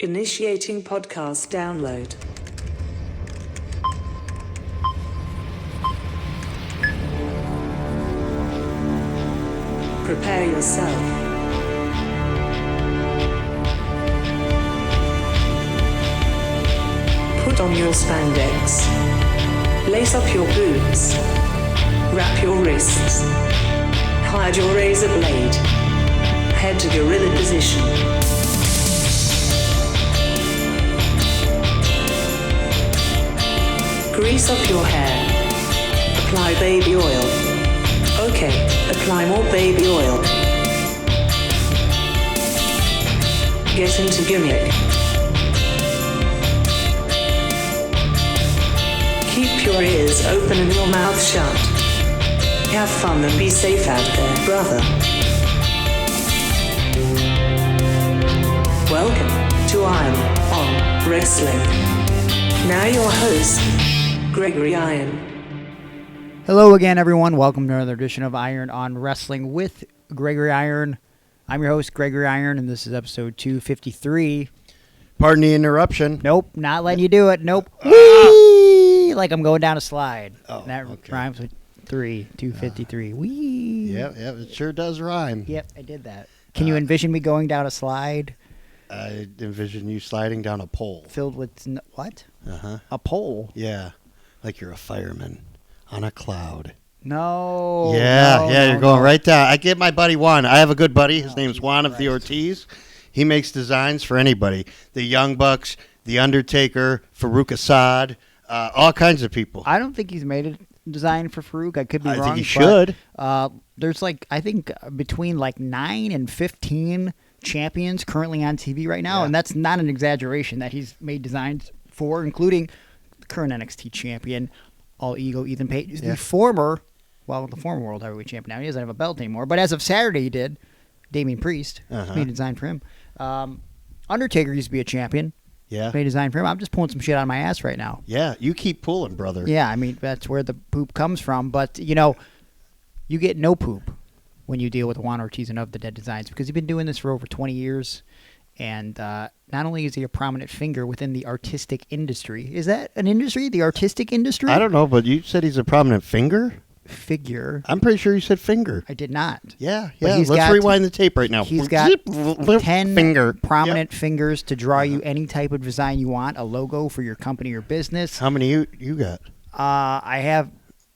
Initiating podcast download. Prepare yourself. Put on your spandex. Lace up your boots. Wrap your wrists. Hide your razor blade. Head to gorilla position. Grease up your hair. Apply baby oil. Okay, apply more baby oil. Get into gimmick. Keep your ears open and your mouth shut. Have fun and be safe out there, brother. Welcome to Iron on Wrestling. Now your host, Gregory Iron. Hello again, everyone. Welcome to another edition of Iron on Wrestling with Gregory Iron. I'm your host, Gregory Iron, and this is episode 253. Pardon the interruption. Nope, not letting you do it. Nope. Whee! Like I'm going down a slide. Oh, that okay. rhymes with 253. Whee! Yeah, it sure does rhyme. Yep, I did that. Can you envision me going down a slide? I envision you sliding down a pole. Filled with what? Uh-huh. A pole? Yeah, like you're a fireman on a cloud. No. You're going right down. I give my buddy Juan. I have a good buddy. His name's Jesus Juan of the Christ. Ortiz. He makes designs for anybody. The Young Bucks, The Undertaker, Farouk Assad, all kinds of people. I don't think he's made a design for Farouk. I could be I wrong. think he should. There's I think between 9 and 15 champions currently on TV right now, Yeah. and that's not an exaggeration that he's made designs for, including the current NXT champion, All Ego Ethan Page, Yeah. the former World Heavyweight Champion. Now he doesn't have a belt anymore, but as of Saturday he did. Damian Priest made a design for him. Undertaker used to be a champion. Yeah. Made a design for him. I'm just pulling some shit out of my ass right now. Yeah, you keep pulling, brother. Yeah, I mean, that's where the poop comes from. But, you get no poop when you deal with Juan Ortiz and Of the Dead Designs, because he's been doing this for over 20 years. And not only is he a prominent figure within the artistic industry. Is that an industry? The artistic industry? I don't know, but you said he's a prominent finger? Figure. I'm pretty sure you said finger. I did not. Yeah. But he's Let's got- rewind the tape right now. He's got 10 finger. prominent fingers to draw you any type of design you want, a logo for your company or business. How many you got? I have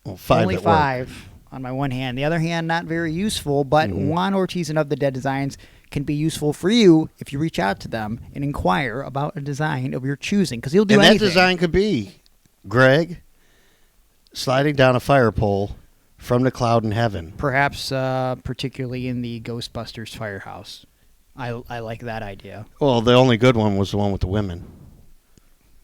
Well, five. only at work. 5 on my one hand. The other hand, not very useful, but Juan Ortiz and Of the Dead Designs can be useful for you if you reach out to them and inquire about a design of your choosing, because he'll do And anything. that design could be, Greg, sliding down a fire pole from the cloud in heaven. Perhaps particularly in the Ghostbusters firehouse. I like that idea. Well, the only good one was the one with the women.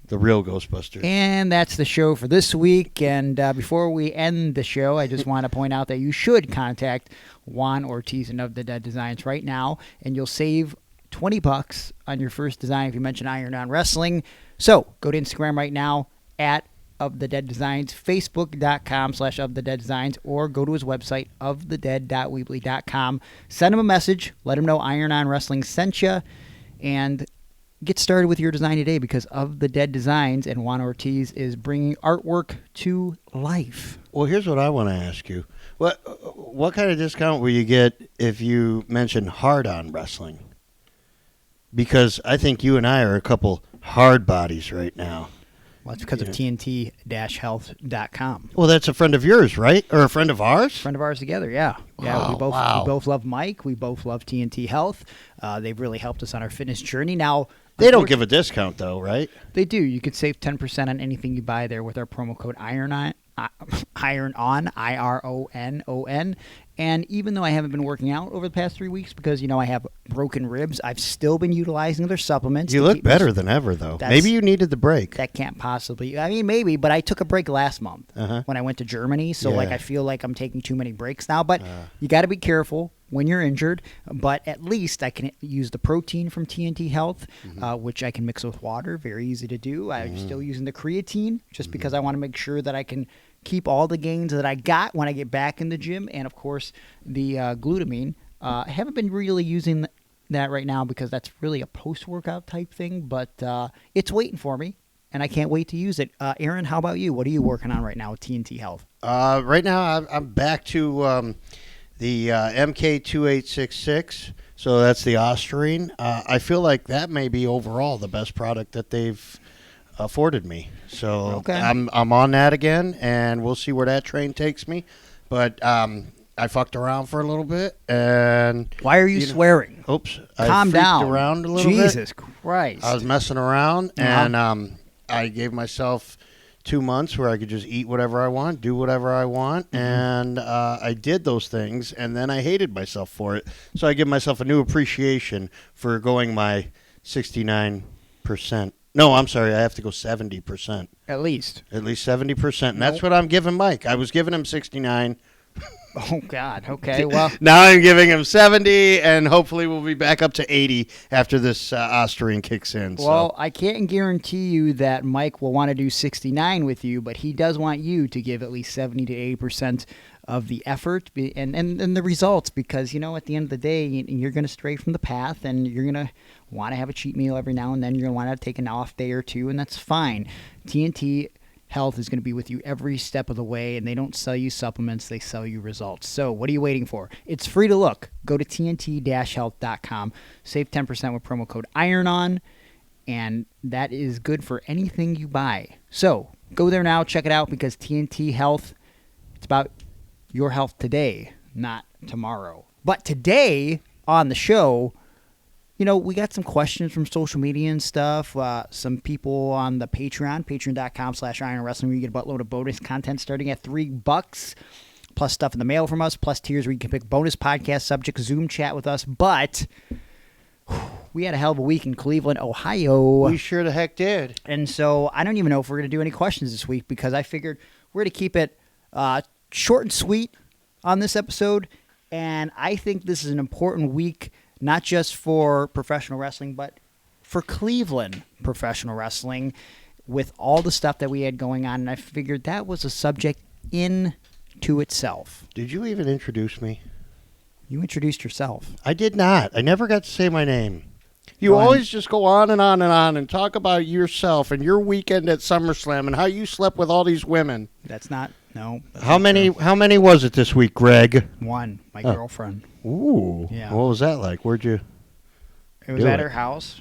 The real Ghostbusters. And that's the show for this week. And before we end the show, I just want to point out that you should contact Juan Ortiz and Of the Dead Designs right now, and you'll save $20 on your first design if you mention Iron on Wrestling. So go to Instagram right now at Of the Dead Designs, Facebook.com/OfTheDeadDesigns, or go to his website, ofthedead.weebly.com. Send him a message. Let him know Iron on Wrestling sent you, and get started with your design today, because Of the Dead Designs and Juan Ortiz is bringing artwork to life. Well, here's what I want to ask you. What kind of discount will you get if you mention Hard on Wrestling? Because I think you and I are a couple hard bodies right now. Well, it's because of TNT-health.com. Well, that's a friend of yours, right? Or a friend of ours? Friend of ours together, yeah. Yeah, we Oh, wow. both love Mike. We both love TNT Health. They've really helped us on our fitness journey. Now, They don't give a discount, though, right? They do. You could save 10% on anything you buy there with our promo code Iron On, IRONON. And even though I haven't been working out over the past 3 weeks because, I have broken ribs, I've still been utilizing their supplements. You to look keep better than ever, though. That's- Maybe you needed the break. That can't possibly. I mean, maybe, but I took a break last month when I went to Germany. So, Yeah. I feel like I'm taking too many breaks now. But you got to be careful when you're injured. But at least I can use the protein from TNT Health, which I can mix with water. Very easy to do. I'm still using the creatine just because I want to make sure that I can keep all the gains that I got when I get back in the gym. And, of course, the glutamine. I haven't been really using that right now because that's really a post-workout type thing, but it's waiting for me, and I can't wait to use it. Aaron, how about you? What are you working on right now with TNT Health? Right now, I'm back to the MK2866, so that's the Ostarine. I feel like that may be overall the best product that they've afforded me. So Okay. I'm on that again, and we'll see where that train takes me. But I fucked around for a little bit, and Why are you swearing? oops, Calm I freaked down. around a little bit. Jesus Christ. I was messing around, Uh-huh. and I gave myself 2 months where I could just eat whatever I want, do whatever I want, and I did those things, and then I hated myself for it. So I give myself a new appreciation for going my 69%. No, I'm sorry, I have to go 70%. At least. At least 70%, and that's what I'm giving Mike. I was giving him 69. Oh, God. Okay, well. Now I'm giving him 70, and hopefully we'll be back up to 80 after this Ostarine kicks in. Well, I can't guarantee you that Mike will want to do 69 with you, but he does want you to give at least 70 to 80% of the effort and the results because, at the end of the day, you're going to stray from the path and you're going to want to have a cheat meal every now and then. You're going to want to take an off day or two, and that's fine. TNT Health is going to be with you every step of the way, and they don't sell you supplements, they sell you results. So what are you waiting for? It's free to look. Go to tnt-health.com, save 10% with promo code IRONON, and that is good for anything you buy. So go there now, check it out, because TNT Health, it's about your health today, not tomorrow. But today on the show, we got some questions from social media and stuff. Some people on the patreon.com/Iron Wrestling, where you get a buttload of bonus content starting at $3, plus stuff in the mail from us, plus tiers where you can pick bonus podcast subjects, Zoom chat with us. But we had a hell of a week in Cleveland, Ohio. we sure the heck did. And so I don't even know if we're going to do any questions this week because I figured we're going to keep it short and sweet on this episode. And I think this is an important week, not just for professional wrestling, but for Cleveland professional wrestling with all the stuff that we had going on. And I figured that was a subject in to itself. Did you even introduce me? You introduced yourself. I did not. I never got to say my name. You Go ahead. always just go on and on and on and talk about yourself and your weekend at Summerslam and how you slept with all these women. That's not How many was it this week, Greg? one, my girlfriend. Ooh. Yeah. What was that like? Where'd you... It was Do at it. her house.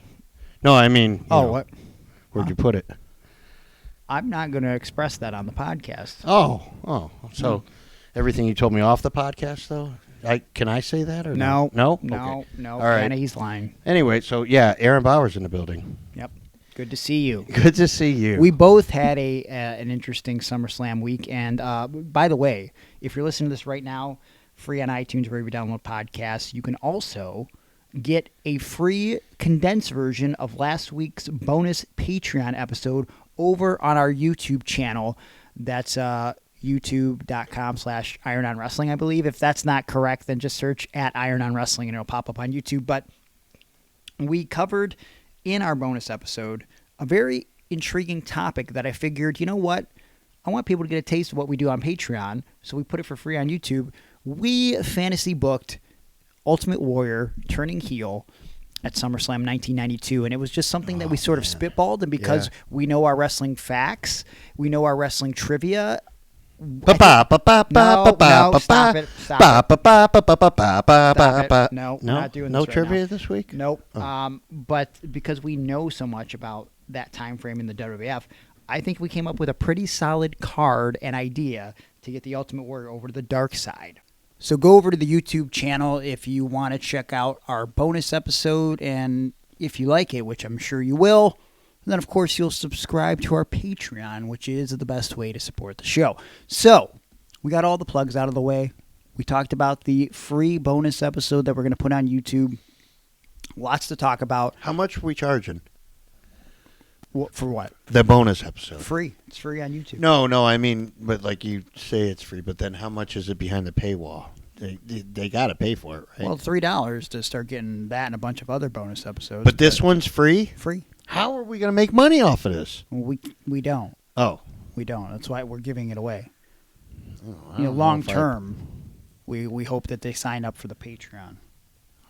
No, I mean... What? Where'd you put it? I'm not going to express that on the podcast. Oh. So everything you told me off the podcast, though? Can I say that or No. No? No. Okay. No. All right. Kinda, he's lying. Anyway, so yeah, Aaron Bauer's in the building. Yep. Good to see you. Good to see you. We both had an interesting SummerSlam week. And by the way, if you're listening to this right now, free on iTunes, wherever you download podcasts, you can also get a free condensed version of last week's bonus Patreon episode over on our YouTube channel. That's youtube.com/Iron on Wrestling, I believe. If that's not correct, then just search at Iron on Wrestling and it'll pop up on YouTube. But we covered in our bonus episode a very intriguing topic that I figured, you know what? I want people to get a taste of what we do on Patreon, so we put it for free on YouTube. We fantasy booked Ultimate Warrior turning heel at SummerSlam 1992, and it was just something that we sort of spitballed, and because we know our wrestling facts, we know our wrestling trivia. Stop it. No, we're not doing this no right trivia now. this week? Nope. But because we know so much about that time frame in the WWF, I think we came up with a pretty solid card and idea to get the Ultimate Warrior over to the dark side. So go over to the YouTube channel if you want to check out our bonus episode, and if you like it, which I'm sure you will, then of course you'll subscribe to our Patreon, which is the best way to support the show. So we got all the plugs out of the way. We talked about the free bonus episode that we're going to put on YouTube. Lots to talk about. How much are we charging? For what? The bonus episode. Free. It's free on YouTube. No, I mean, but like you say it's free, but then how much is it behind the paywall? They got to pay for it, right? Well, $3 to start getting that and a bunch of other bonus episodes. But this one's free? Free. How are we going to make money off of this? Well, we don't. Oh. We don't. That's why we're giving it away. I You know, don't long if I- term, we hope that they sign up for the Patreon.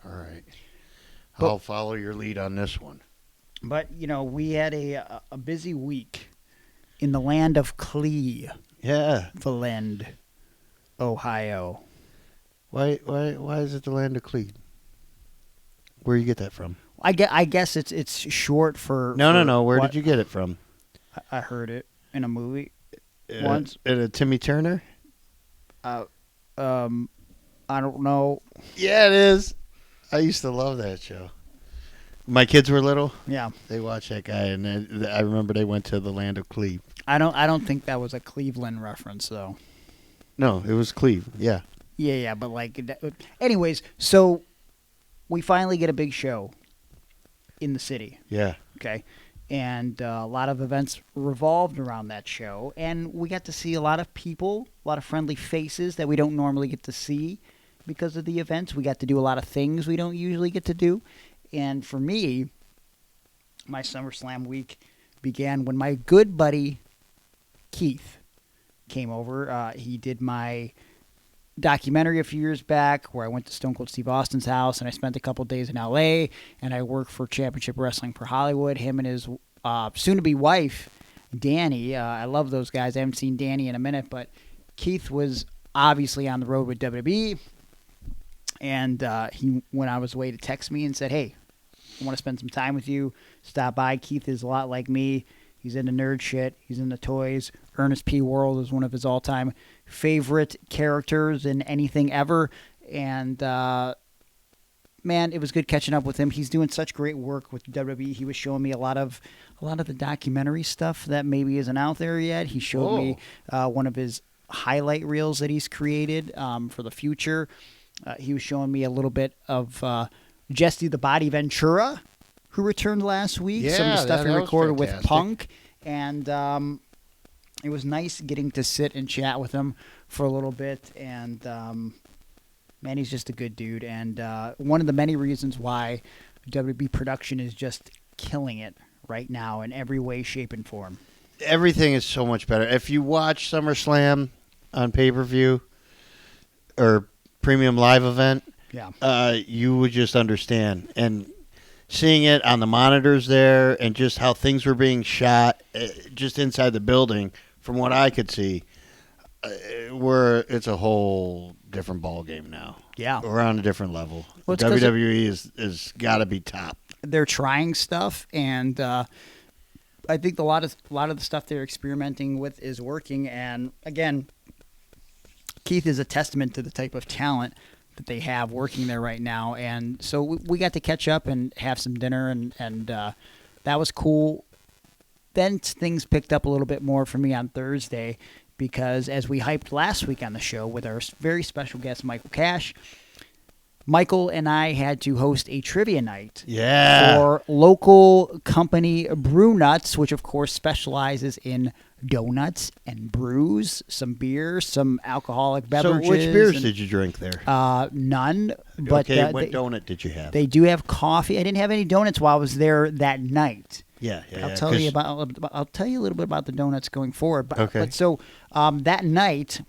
All right. I'll follow your lead on this one. But, we had a busy week in the land of Cleveland, Ohio. Why is it the land of Cleve? Where you get that from? I guess it's short for... No. Where did you get it from? I heard it in a movie once. In a Timmy Turner? I don't know. Yeah, it is. I used to love that show. My kids were little. Yeah, they watched that guy, and I remember they went to the land of Cleve. I don't think that was a Cleveland reference though. No, it was Cleve. Yeah. Yeah, but anyways, so we finally get a big show in the city. Yeah. Okay. And a lot of events revolved around that show. And we got to see a lot of people, a lot of friendly faces that we don't normally get to see because of the events. We got to do a lot of things we don't usually get to do. And for me, my SummerSlam week began when my good buddy Keith came over. He did my documentary a few years back where I went to Stone Cold Steve Austin's house and I spent a couple days in LA and I worked for Championship Wrestling for Hollywood. Him and his soon-to-be wife, Danny. I love those guys. I haven't seen Danny in a minute, but Keith was obviously on the road with WWE. And he went out of his way to text me and said, hey, I want to spend some time with you. Stop by. Keith is a lot like me. He's into nerd shit. He's into toys. Ernest P. Worrell is one of his all-time favorite characters in anything ever. And, man, it was good catching up with him. He's doing such great work with WWE. He was showing me a lot of the documentary stuff that maybe isn't out there yet. He showed me one of his highlight reels that he's created for the future. He was showing me a little bit of Jesse the Body Ventura, who returned last week. Yeah, some of the stuff he recorded with fantastic. Punk. And it was nice getting to sit and chat with him for a little bit. And, man, he's just a good dude. And one of the many reasons why WB production is just killing it right now in every way, shape, and form. Everything is so much better. If you watch SummerSlam on pay-per-view or premium live event, you would just understand. And seeing it on the monitors there and just how things were being shot just inside the building, from what I could see, it's a whole different ball game now. Yeah. We're on a different level. Well, WWE is got to be top. They're trying stuff, and I think a lot of the stuff they're experimenting with is working. And, again, Keith is a testament to the type of talent that they have working there right now. And so we got to catch up and have some dinner, and that was cool. Then things picked up a little bit more for me on Thursday because as we hyped last week on the show with our very special guest, Michael Cash, Michael and I had to host a trivia night for local company Brew Nuts, which, of course, specializes in donuts and brews, some beers, some alcoholic beverages. So which beers did you drink there? None. But, what donut did you have? They do have coffee. I didn't have any donuts while I was there that night. I'll tell you a little bit about the donuts going forward. But so that night,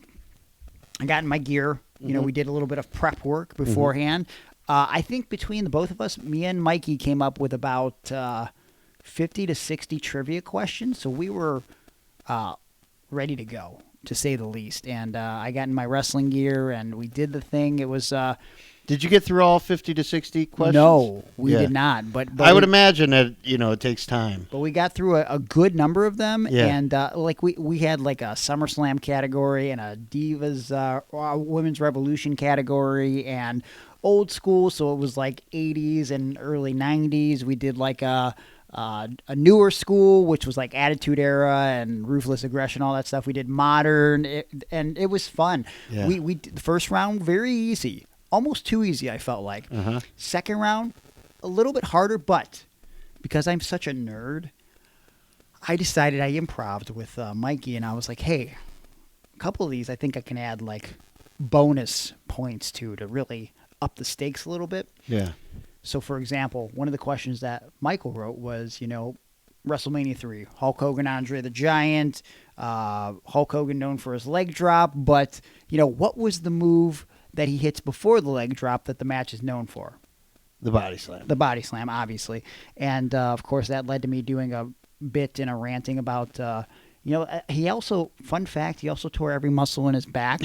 I got in my gear. You know, we did a little bit of prep work beforehand. I think between the both of us, me and Mikey came up with about 50 to 60 trivia questions. So we were ready to go, to say the least. And I got in my wrestling gear, and we did the thing. It was... Did you get through all 50 to 60 questions? No, we did not. But I would imagine that, it takes time. But we got through a good number of them. Yeah. And we had like a SummerSlam category and a Divas Women's Revolution category and old school. So it was like 80s and early 90s. We did like a newer school, which was like Attitude Era and Ruthless Aggression, all that stuff. We did modern, and it was fun. Yeah. We did the first round very easy. Almost too easy, I felt like. Second round, a little bit harder, but because I'm such a nerd, I decided I improv'd with Mikey, and I was like, hey, a couple of these I think I can add like bonus points to really up the stakes a little bit. Yeah. So, for example, one of the questions that Michael wrote was, WrestleMania 3, Hulk Hogan, Andre the Giant, Hulk Hogan known for his leg drop, but, what was the move that he hits before the leg drop that the match is known for? The body slam. The body slam, obviously. And, of course, that led to me doing a bit and a ranting about, he also, fun fact, he also tore every muscle in his back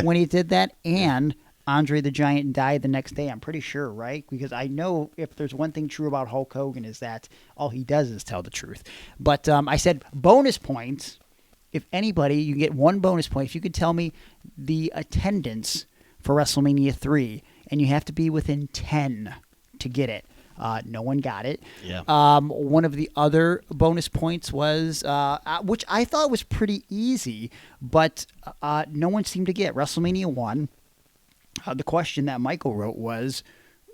when he did that. And Andre the Giant died the next day, I'm pretty sure, right? Because I know if there's one thing true about Hulk Hogan is that all he does is tell the truth. But I said bonus points. If anybody, you get 1 bonus point. If you could tell me the attendance for WrestleMania 3, and you have to be within 10 to get it. No one got it. Yeah. One of the other bonus points was, which I thought was pretty easy, but no one seemed to get. WrestleMania 1, the question that Michael wrote was,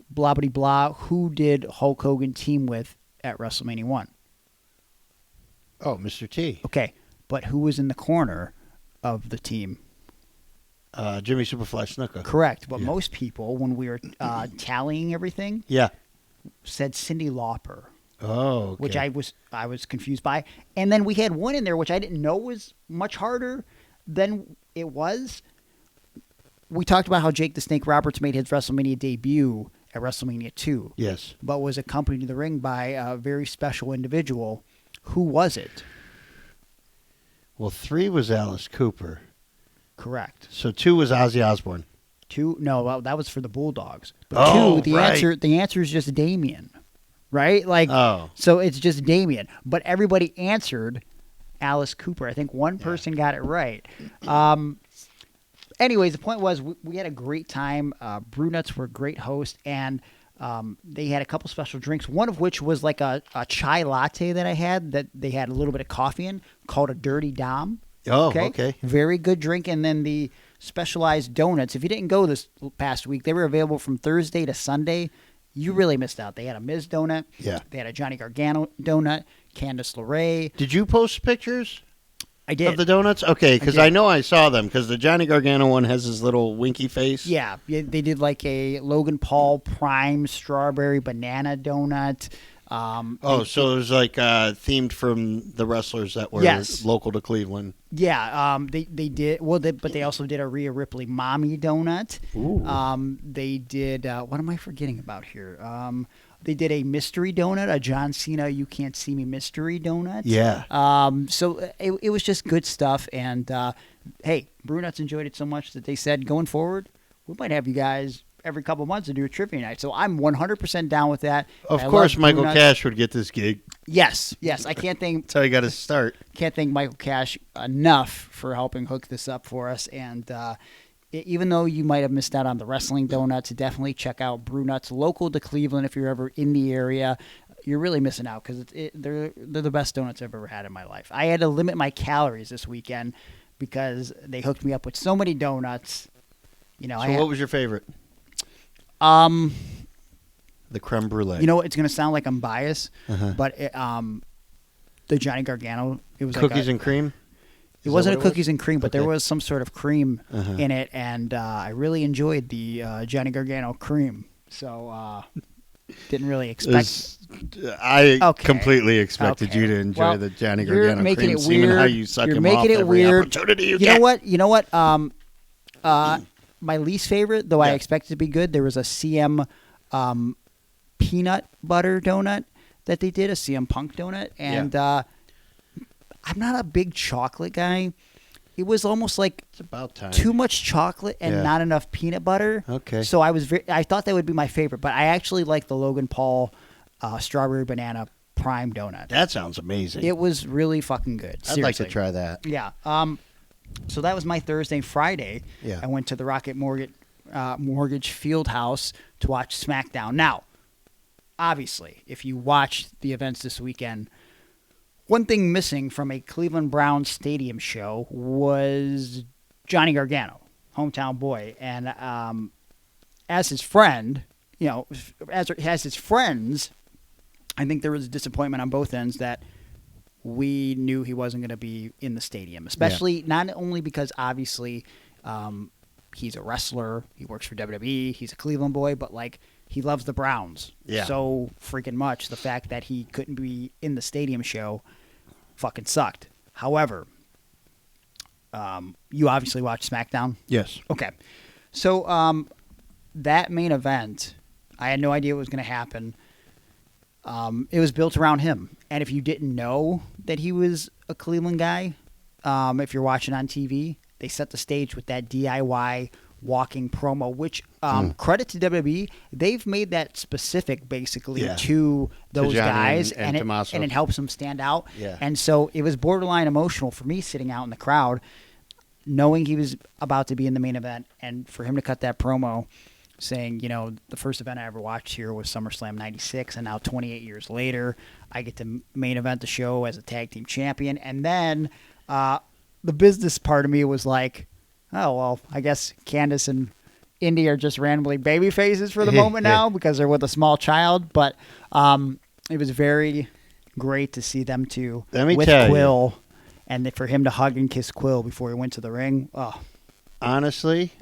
blah, blah, blah, who did Hulk Hogan team with at WrestleMania 1? Oh, Mr. T. Okay, but who was in the corner of the team? Jimmy Superfly Snuka. Correct, but most people, when we were tallying everything, said Cyndi Lauper. Oh, okay. Which I was confused by. And then we had one in there which I didn't know was much harder than it was. We talked about how Jake the Snake Roberts made his WrestleMania debut at WrestleMania 2. Yes. But was accompanied to the ring by a very special individual. Who was it? Well, 3 was Alice Cooper. Correct. So 2 was Ozzy Osbourne. 2, no, well, that was for the Bulldogs. But 2, the answer is just Damien, right? So it's just Damien. But everybody answered Alice Cooper. I think one person got it right. Anyways, the point was we had a great time. Brunettes were a great host, and they had a couple special drinks, one of which was like a chai latte that I had that they had a little bit of coffee in called a Dirty Dom. Oh, okay. Very good drink. And then the specialized donuts. If you didn't go this past week, they were available from Thursday to Sunday. You really missed out. They had a Miz donut. Yeah. They had a Johnny Gargano donut, Candice LeRae. Did you post pictures? I did. Of the donuts? Okay, because I know I saw them, because the Johnny Gargano one has his little winky face. Yeah, they did like a Logan Paul Prime Strawberry Banana Donut. So it was like themed from the wrestlers that were local to Cleveland. Yeah, they did. Well, but they also did a Rhea Ripley Mommy Donut. Ooh. They did. What am I forgetting about here? They did a mystery donut, a John Cena You Can't See Me mystery donut. Yeah. So it was just good stuff. And hey, Brunettes enjoyed it so much that they said going forward, we might have you guys every couple months to do a trivia night. So I'm 100% down with that. Of course, Michael Cash would get this gig. Yes. I can't think. That's how you got to start. Can't thank Michael Cash enough for helping hook this up for us. And even though you might have missed out on the wrestling donuts, definitely check out Brunettes local to Cleveland if you're ever in the area. You're really missing out because they're the best donuts I've ever had in my life. I had to limit my calories this weekend because they hooked me up with so many donuts. What was your favorite? The creme brulee. It's going to sound like I'm biased, but the Johnny Gargano, it was cookies and cream. It wasn't a cookies and cream, but there was some sort of cream in it, and I really enjoyed the Johnny Gargano cream. So didn't really expect. I completely expected you to enjoy the Johnny Gargano cream, seeing how you suck him off every opportunity you get. You know what? My least favorite, though I expected to be good, there was a CM peanut butter donut that they did, a CM Punk donut, and I'm not a big chocolate guy. It was almost like it's about time. Too much chocolate and not enough peanut butter. Okay. So I thought that would be my favorite, but I actually like the Logan Paul strawberry banana prime donut. That sounds amazing. It was really fucking good. Seriously. I'd like to try that. Yeah. So that was my Thursday. Friday, I went to the Rocket Mortgage Fieldhouse to watch SmackDown. Now, obviously, if you watched the events this weekend, one thing missing from a Cleveland Browns stadium show was Johnny Gargano, hometown boy. And as his friend, as his friends, I think there was a disappointment on both ends that we knew he wasn't going to be in the stadium, especially not only because obviously he's a wrestler, he works for WWE, he's a Cleveland boy, but he loves the Browns so freaking much. The fact that he couldn't be in the stadium show fucking sucked. However, you obviously watched SmackDown? Yes. Okay. So that main event, I had no idea what was going to happen. It was built around him. And if you didn't know that he was a Cleveland guy, if you're watching on TV, they set the stage with that DIY walking promo, which credit to WWE, they've made that specific basically to those guys, and it helps them stand out. Yeah. And so it was borderline emotional for me sitting out in the crowd, knowing he was about to be in the main event, and for him to cut that promo saying, the first event I ever watched here was SummerSlam 96, and now 28 years later, I get to main event the show as a tag team champion. And then the business part of me was like, oh, well, I guess Candice and Indy are just randomly baby faces for the moment now because they're with a small child. But it was very great to see them two with Quill, and for him to hug and kiss Quill before he went to the ring. Oh. Honestly,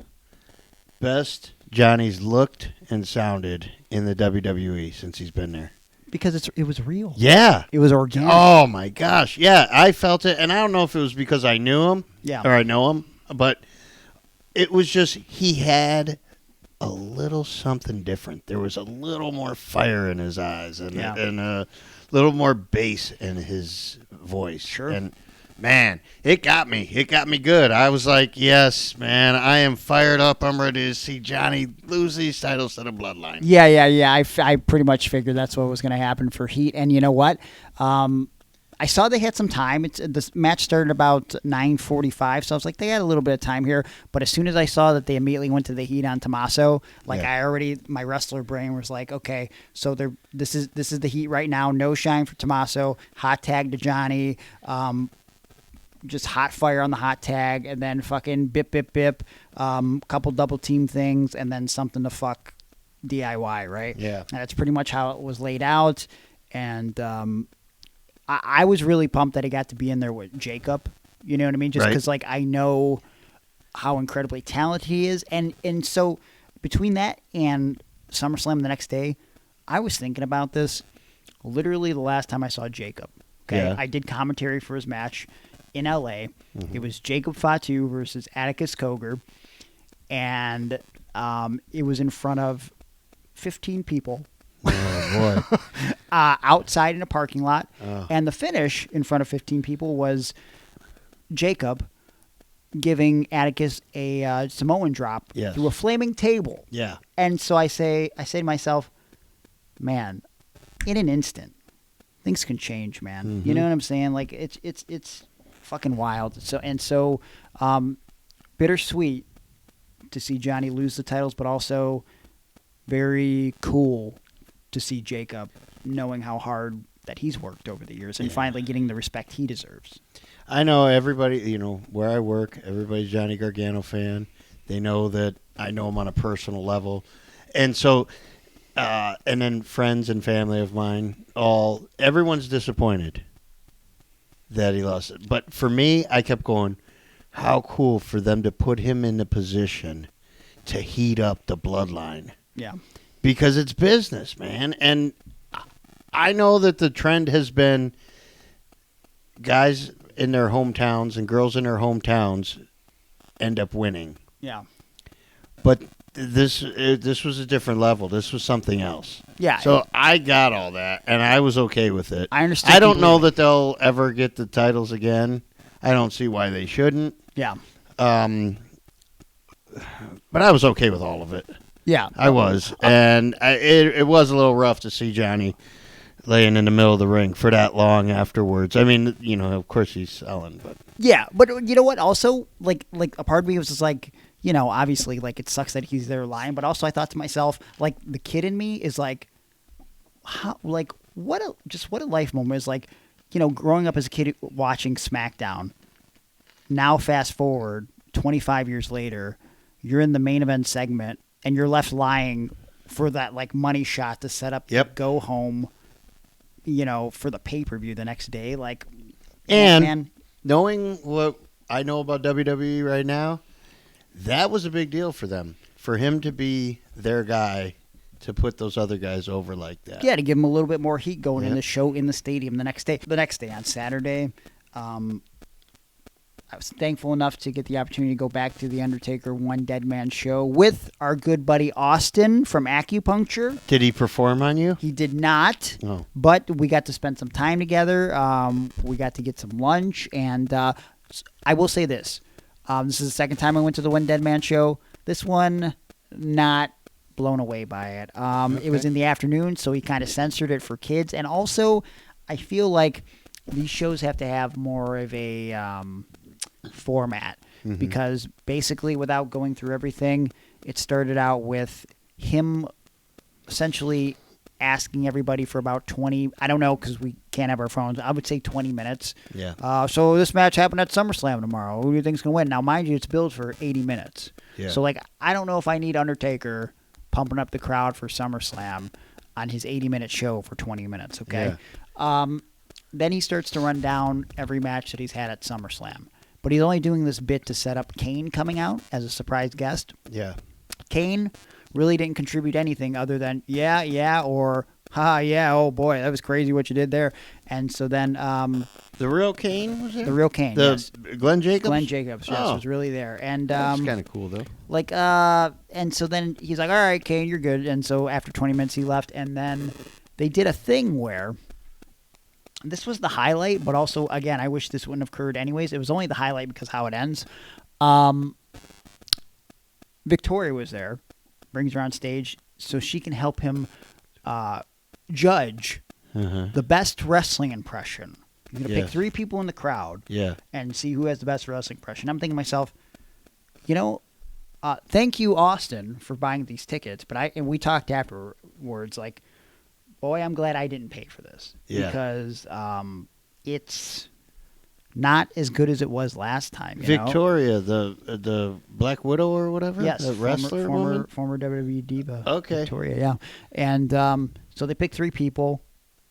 best Johnny's looked and sounded in the WWE since he's been there. Because it was real. Yeah. It was organic. Oh, my gosh. Yeah, I felt it. And I don't know if it was because I knew him or I know him, but it was just he had a little something different. There was a little more fire in his eyes and a little more bass in his voice. Sure. And, man, it got me. It got me good. I was like, yes, man, I am fired up. I'm ready to see Johnny lose these titles to the Bloodline. Yeah. I pretty much figured that's what was going to happen for Heat. And you know what? I saw they had some time. This match started about 9:45, so I was like, they had a little bit of time here. But as soon as I saw that they immediately went to the Heat on Tomasso, my wrestler brain was like, okay, so this is the Heat right now. No shine for Tomasso. Hot tag to Johnny. Just hot fire on the hot tag, and then fucking bip, bip, bip. Couple double team things, and then something to fuck DIY, right? Yeah. And that's pretty much how it was laid out. And I was really pumped that he got to be in there with Jacob. You know what I mean? Just because, I know how incredibly talented he is. And so between that and SummerSlam the next day, I was thinking about this literally the last time I saw Jacob. Okay, Yeah. I did commentary for his match in L.A. It was Jacob Fatu versus Atticus Cogar. And it was in front of 15 people. Oh, boy. Outside in a parking lot. Oh. And the finish in front of 15 people was Jacob giving Atticus a Samoan drop through a flaming table. Yeah. And so I say to myself, man, in an instant, things can change, man. Mm-hmm. You know what I'm saying? Like it's fucking wild. So bittersweet to see Johnny lose the titles, but also very cool to see Jacob knowing how hard that he's worked over the years and finally getting the respect he deserves. I know everybody, where I work, everybody's Johnny Gargano fan. They know that I know him on a personal level. And so, and then friends and family of mine, everyone's disappointed that he lost it. But for me, I kept going, how cool for them to put him in the position to heat up the Bloodline. Yeah. Because it's business, man. And I know that the trend has been guys in their hometowns and girls in their hometowns end up winning. Yeah. But this was a different level. This was something else. Yeah. So I got all that, and I was okay with it. I understand. I don't know that they'll ever get the titles again. I don't see why they shouldn't. Yeah. But I was okay with all of it. Yeah. I was. And it was a little rough to see Johnny laying in the middle of the ring for that long afterwards. I mean, of course he's selling, but yeah, but you know what? Also, like a part of me was just like, obviously, like it sucks that he's there lying, but also I thought to myself, like the kid in me is like, how, like what a life moment is like, growing up as a kid watching SmackDown. Now fast forward 25 years later, you're in the main event segment and you're left lying for that like money shot to set up to go home. For the pay-per-view the next day, like, and man, knowing what I know about WWE right now, that was a big deal for them. For him to be their guy, to put those other guys over like that. Yeah, to give him a little bit more heat going in the show in the stadium the next day. The next day on Saturday, I was thankful enough to get the opportunity to go back to the Undertaker One Dead Man show with our good buddy Austin from Acupuncture. Did he perform on you? He did not, Oh. but we got to spend some time together. We got to get some lunch, and I will say this. This is the second time I went to the One Dead Man show. This one, not blown away by it. It was in the afternoon, so he kind of censored it for kids. And also, I feel like these shows have to have more of a format because basically, without going through everything, it started out with him essentially asking everybody for about 20, I don't know because we can't have our phones, I would say 20 minutes. Yeah. So this match happened at Summerslam tomorrow. Who do you think's going to win? Now, mind you, it's billed for 80 minutes. Yeah. So, like, I don't know if I need Undertaker pumping up the crowd for SummerSlam on his 80-minute show for 20 minutes, okay? Yeah. Then he starts to run down every match that he's had at SummerSlam. But he's only doing this bit to set up Kane coming out as a surprise guest. Yeah. Kane really didn't contribute anything other than, yeah, or, ha, yeah, oh boy, that was crazy what you did there. And so then The real Kane was there? the real Kane, The yes. Glenn Jacobs? Glenn Jacobs, yes, was really there. And That's kind of cool, though. and so then he's like, all right, Kane, you're good. And so after 20 minutes, he left. And then they did a thing where this was the highlight, but also, again, I wish this wouldn't have occurred anyways. It was only the highlight because how it ends. Victoria was there, brings her on stage so she can help him judge the best wrestling impression. You're going to pick 3 people in the crowd and see who has the best wrestling impression. I'm thinking to myself, thank you, Austin, for buying these tickets. But we talked afterwards, like, boy, I'm glad I didn't pay for this. Yeah. Because it's not as good as it was last time. You know? Victoria, the Black Widow or whatever? Yes. The wrestler woman? Former WWE diva. Okay. Victoria, yeah. And so they picked 3 people.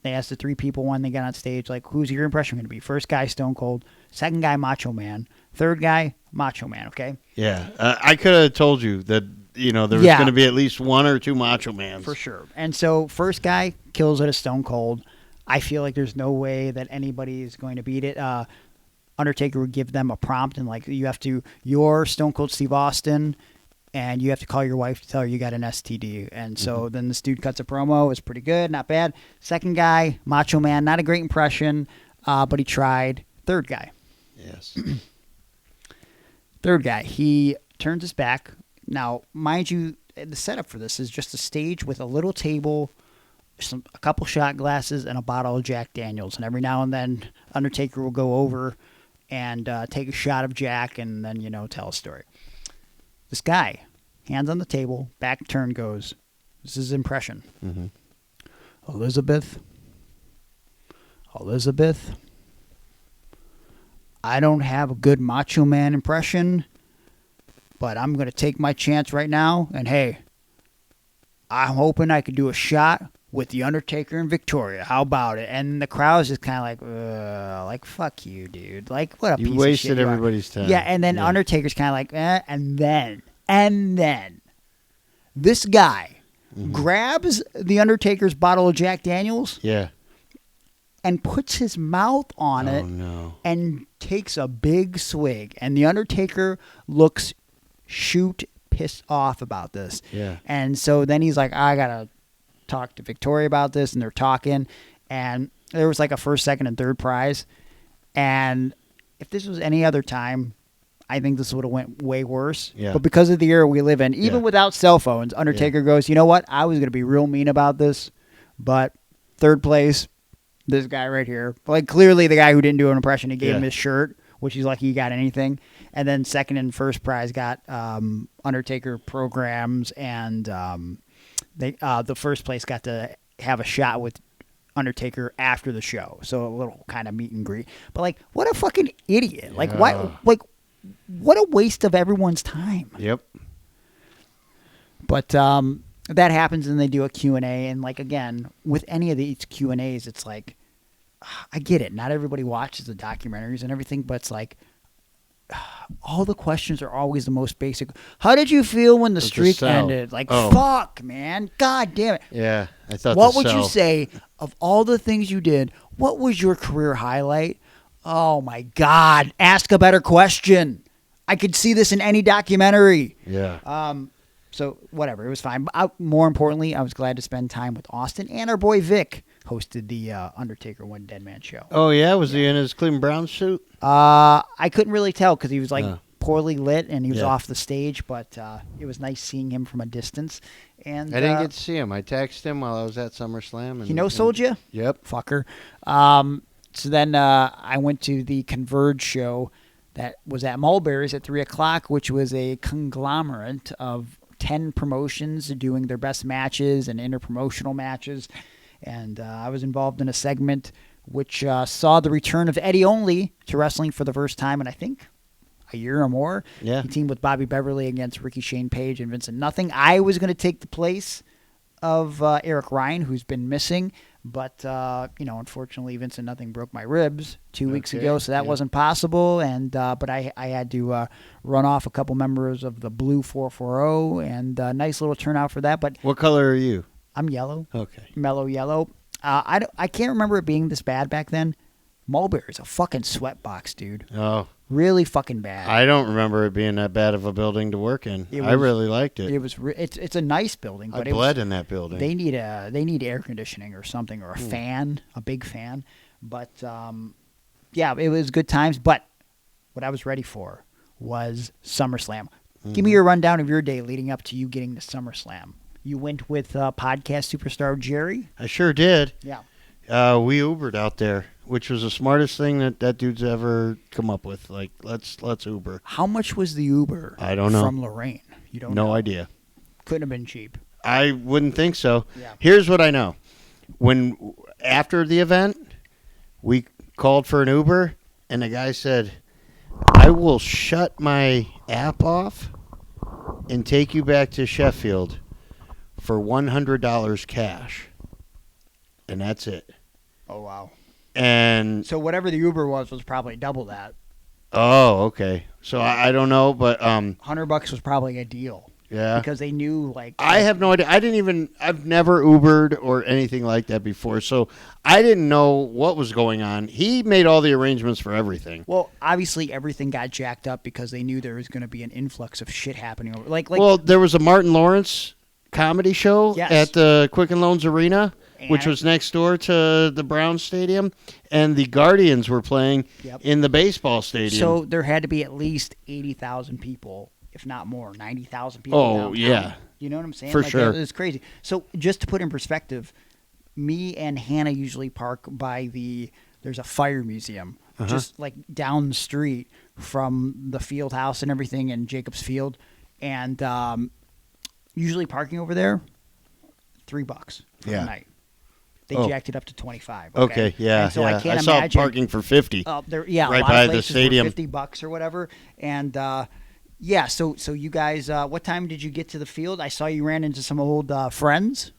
They asked the 3 people when they got on stage, like, who's your impression going to be? First guy, Stone Cold. Second guy, Macho Man. Third guy, Macho Man, okay? Yeah. I could have told you that, there was going to be at least 1 or 2 Macho Mans. For sure. And so first guy kills it as Stone Cold. I feel like there's no way that anybody is going to beat it. Undertaker would give them a prompt and, like, you're Stone Cold Steve Austin, and you have to call your wife to tell her you got an STD. And so then this dude cuts a promo. It's pretty good, not bad. Second guy, Macho Man, not a great impression, but he tried. Third guy. Yes. Third guy, he turns his back. Now, mind you, the setup for this is just a stage with a little table, a couple shot glasses, and a bottle of Jack Daniels. And every now and then, Undertaker will go over and take a shot of Jack and then, tell a story. This guy, hands on the table, back turn goes, this is his impression. Elizabeth, I don't have a good Macho Man impression, but I'm going to take my chance right now. And hey, I'm hoping I could do a shot with The Undertaker and Victoria. How about it? And the crowd's just kind of like, fuck you, dude. Like, what a piece of shit. You wasted everybody's time. Yeah, and then Undertaker's kind of like, and then this guy grabs The Undertaker's bottle of Jack Daniels. Yeah. And puts his mouth on it and takes a big swig. And The Undertaker looks pissed off about this. Yeah. And so then he's like, I got to talk to Victoria about this. And they're talking. And there was like a first, second, and third prize. And if this was any other time, I think this would have went way worse. Yeah. But because of the era we live in, even without cell phones, Undertaker goes, you know what? I was going to be real mean about this. But third place, this guy right here. Like, clearly the guy who didn't do an impression, he gave him his shirt, which he's lucky he got anything. And then second and first prize got Undertaker programs, and the first place got to have a shot with Undertaker after the show. So a little kind of meet and greet. But, like, what a fucking idiot. Yeah. Like, why? Like, what a waste of everyone's time. Yep. But that happens, and they do a Q&A. And, like, again, with any of these Q&As, it's like, I get it. Not everybody watches the documentaries and everything, but it's like, all the questions are always the most basic. How did you feel when the streak ended? Like, fuck, man. God damn it. Yeah, I thought what would you say of all the things you did? What was your career highlight? Oh, my God. Ask a better question. I could see this in any documentary. Yeah. So, whatever. It was fine. But more importantly, I was glad to spend time with Austin. And our boy Vic hosted the Undertaker One Dead Man show. Oh, yeah? Was he in his Cleveland Browns suit? I couldn't really tell because he was like Oh. poorly lit and he was Yeah. off the stage. But it was nice seeing him from a distance. And I didn't get to see him. I texted him while I was at SummerSlam. And, he no-sold you? Yep. Fucker. So then I went to the Converge show that was at Mulberry's at 3 o'clock, which was a conglomerate of 10 promotions doing their best matches and interpromotional matches. And I was involved in a segment which saw the return of Eddie Only to wrestling for the first time in, I think, a year or more. Yeah. He teamed with Bobby Beverly against Ricky Shane Page and Vincent Nothing. I was going to take the place of Eric Ryan, who's been missing. But, unfortunately, Vincent Nothing broke my ribs 2 weeks ago, so that wasn't possible. And but I had to run off a couple members of the Blue 440, and nice little turnout for that. But What color are you? I'm yellow, Okay. mellow yellow. I can't remember it being this bad back then. Mulberry's a fucking sweatbox, dude. Oh, Really fucking bad. I don't remember it being that bad of a building to work in. I really liked it. It was. It's a nice building, I but bled in that building. They need air conditioning or something, or a fan, a big fan. But it was good times. But what I was ready for was SummerSlam. Give me your rundown of your day leading up to you getting to SummerSlam. You went with podcast superstar Jerry. I sure did. Yeah. We Ubered out there, which was the smartest thing that dude's ever come up with. Like, let's Uber. How much was the Uber? I don't know. From Lorraine. You don't No know? idea. Couldn't have been cheap. I wouldn't think so. Yeah. Here's what I know. After the event, we called for an Uber, and the guy said, I will shut my app off and take you back to Sheffield for $100 cash. And that's it. Oh, wow. And So whatever the Uber was probably double that. oh, okay. So I don't know, but $100 was probably a deal. yeah. Because they knew, like... I have no idea. I've never Ubered or anything like that before, so I didn't know what was going on. He made all the arrangements for everything. Well, obviously everything got jacked up because they knew there was going to be an influx of shit happening over. Like Well, there was a Martin Lawrence comedy show Yes. at the Quicken Loans Arena, which And- was next door to the Browns Stadium, and the Guardians were playing Yep. in the baseball stadium. So there had to be at least 80,000 people, if not more, 90,000 people. Oh, downtown. yeah. You know what I'm saying? For Like, sure. It's crazy. So just to put in perspective, me and Hannah usually park by there's a fire museum just like down the street from the field house and everything in Jacobs Field. And usually parking over there, $3 for Yeah. the night. They Oh. jacked it up to 25. Okay, yeah, And so yeah. I can't saw imagine parking for 50. there, Right a lot by of the places stadium. were $50 or whatever. And so you guys, what time did you get to the field? I saw you ran into some old friends.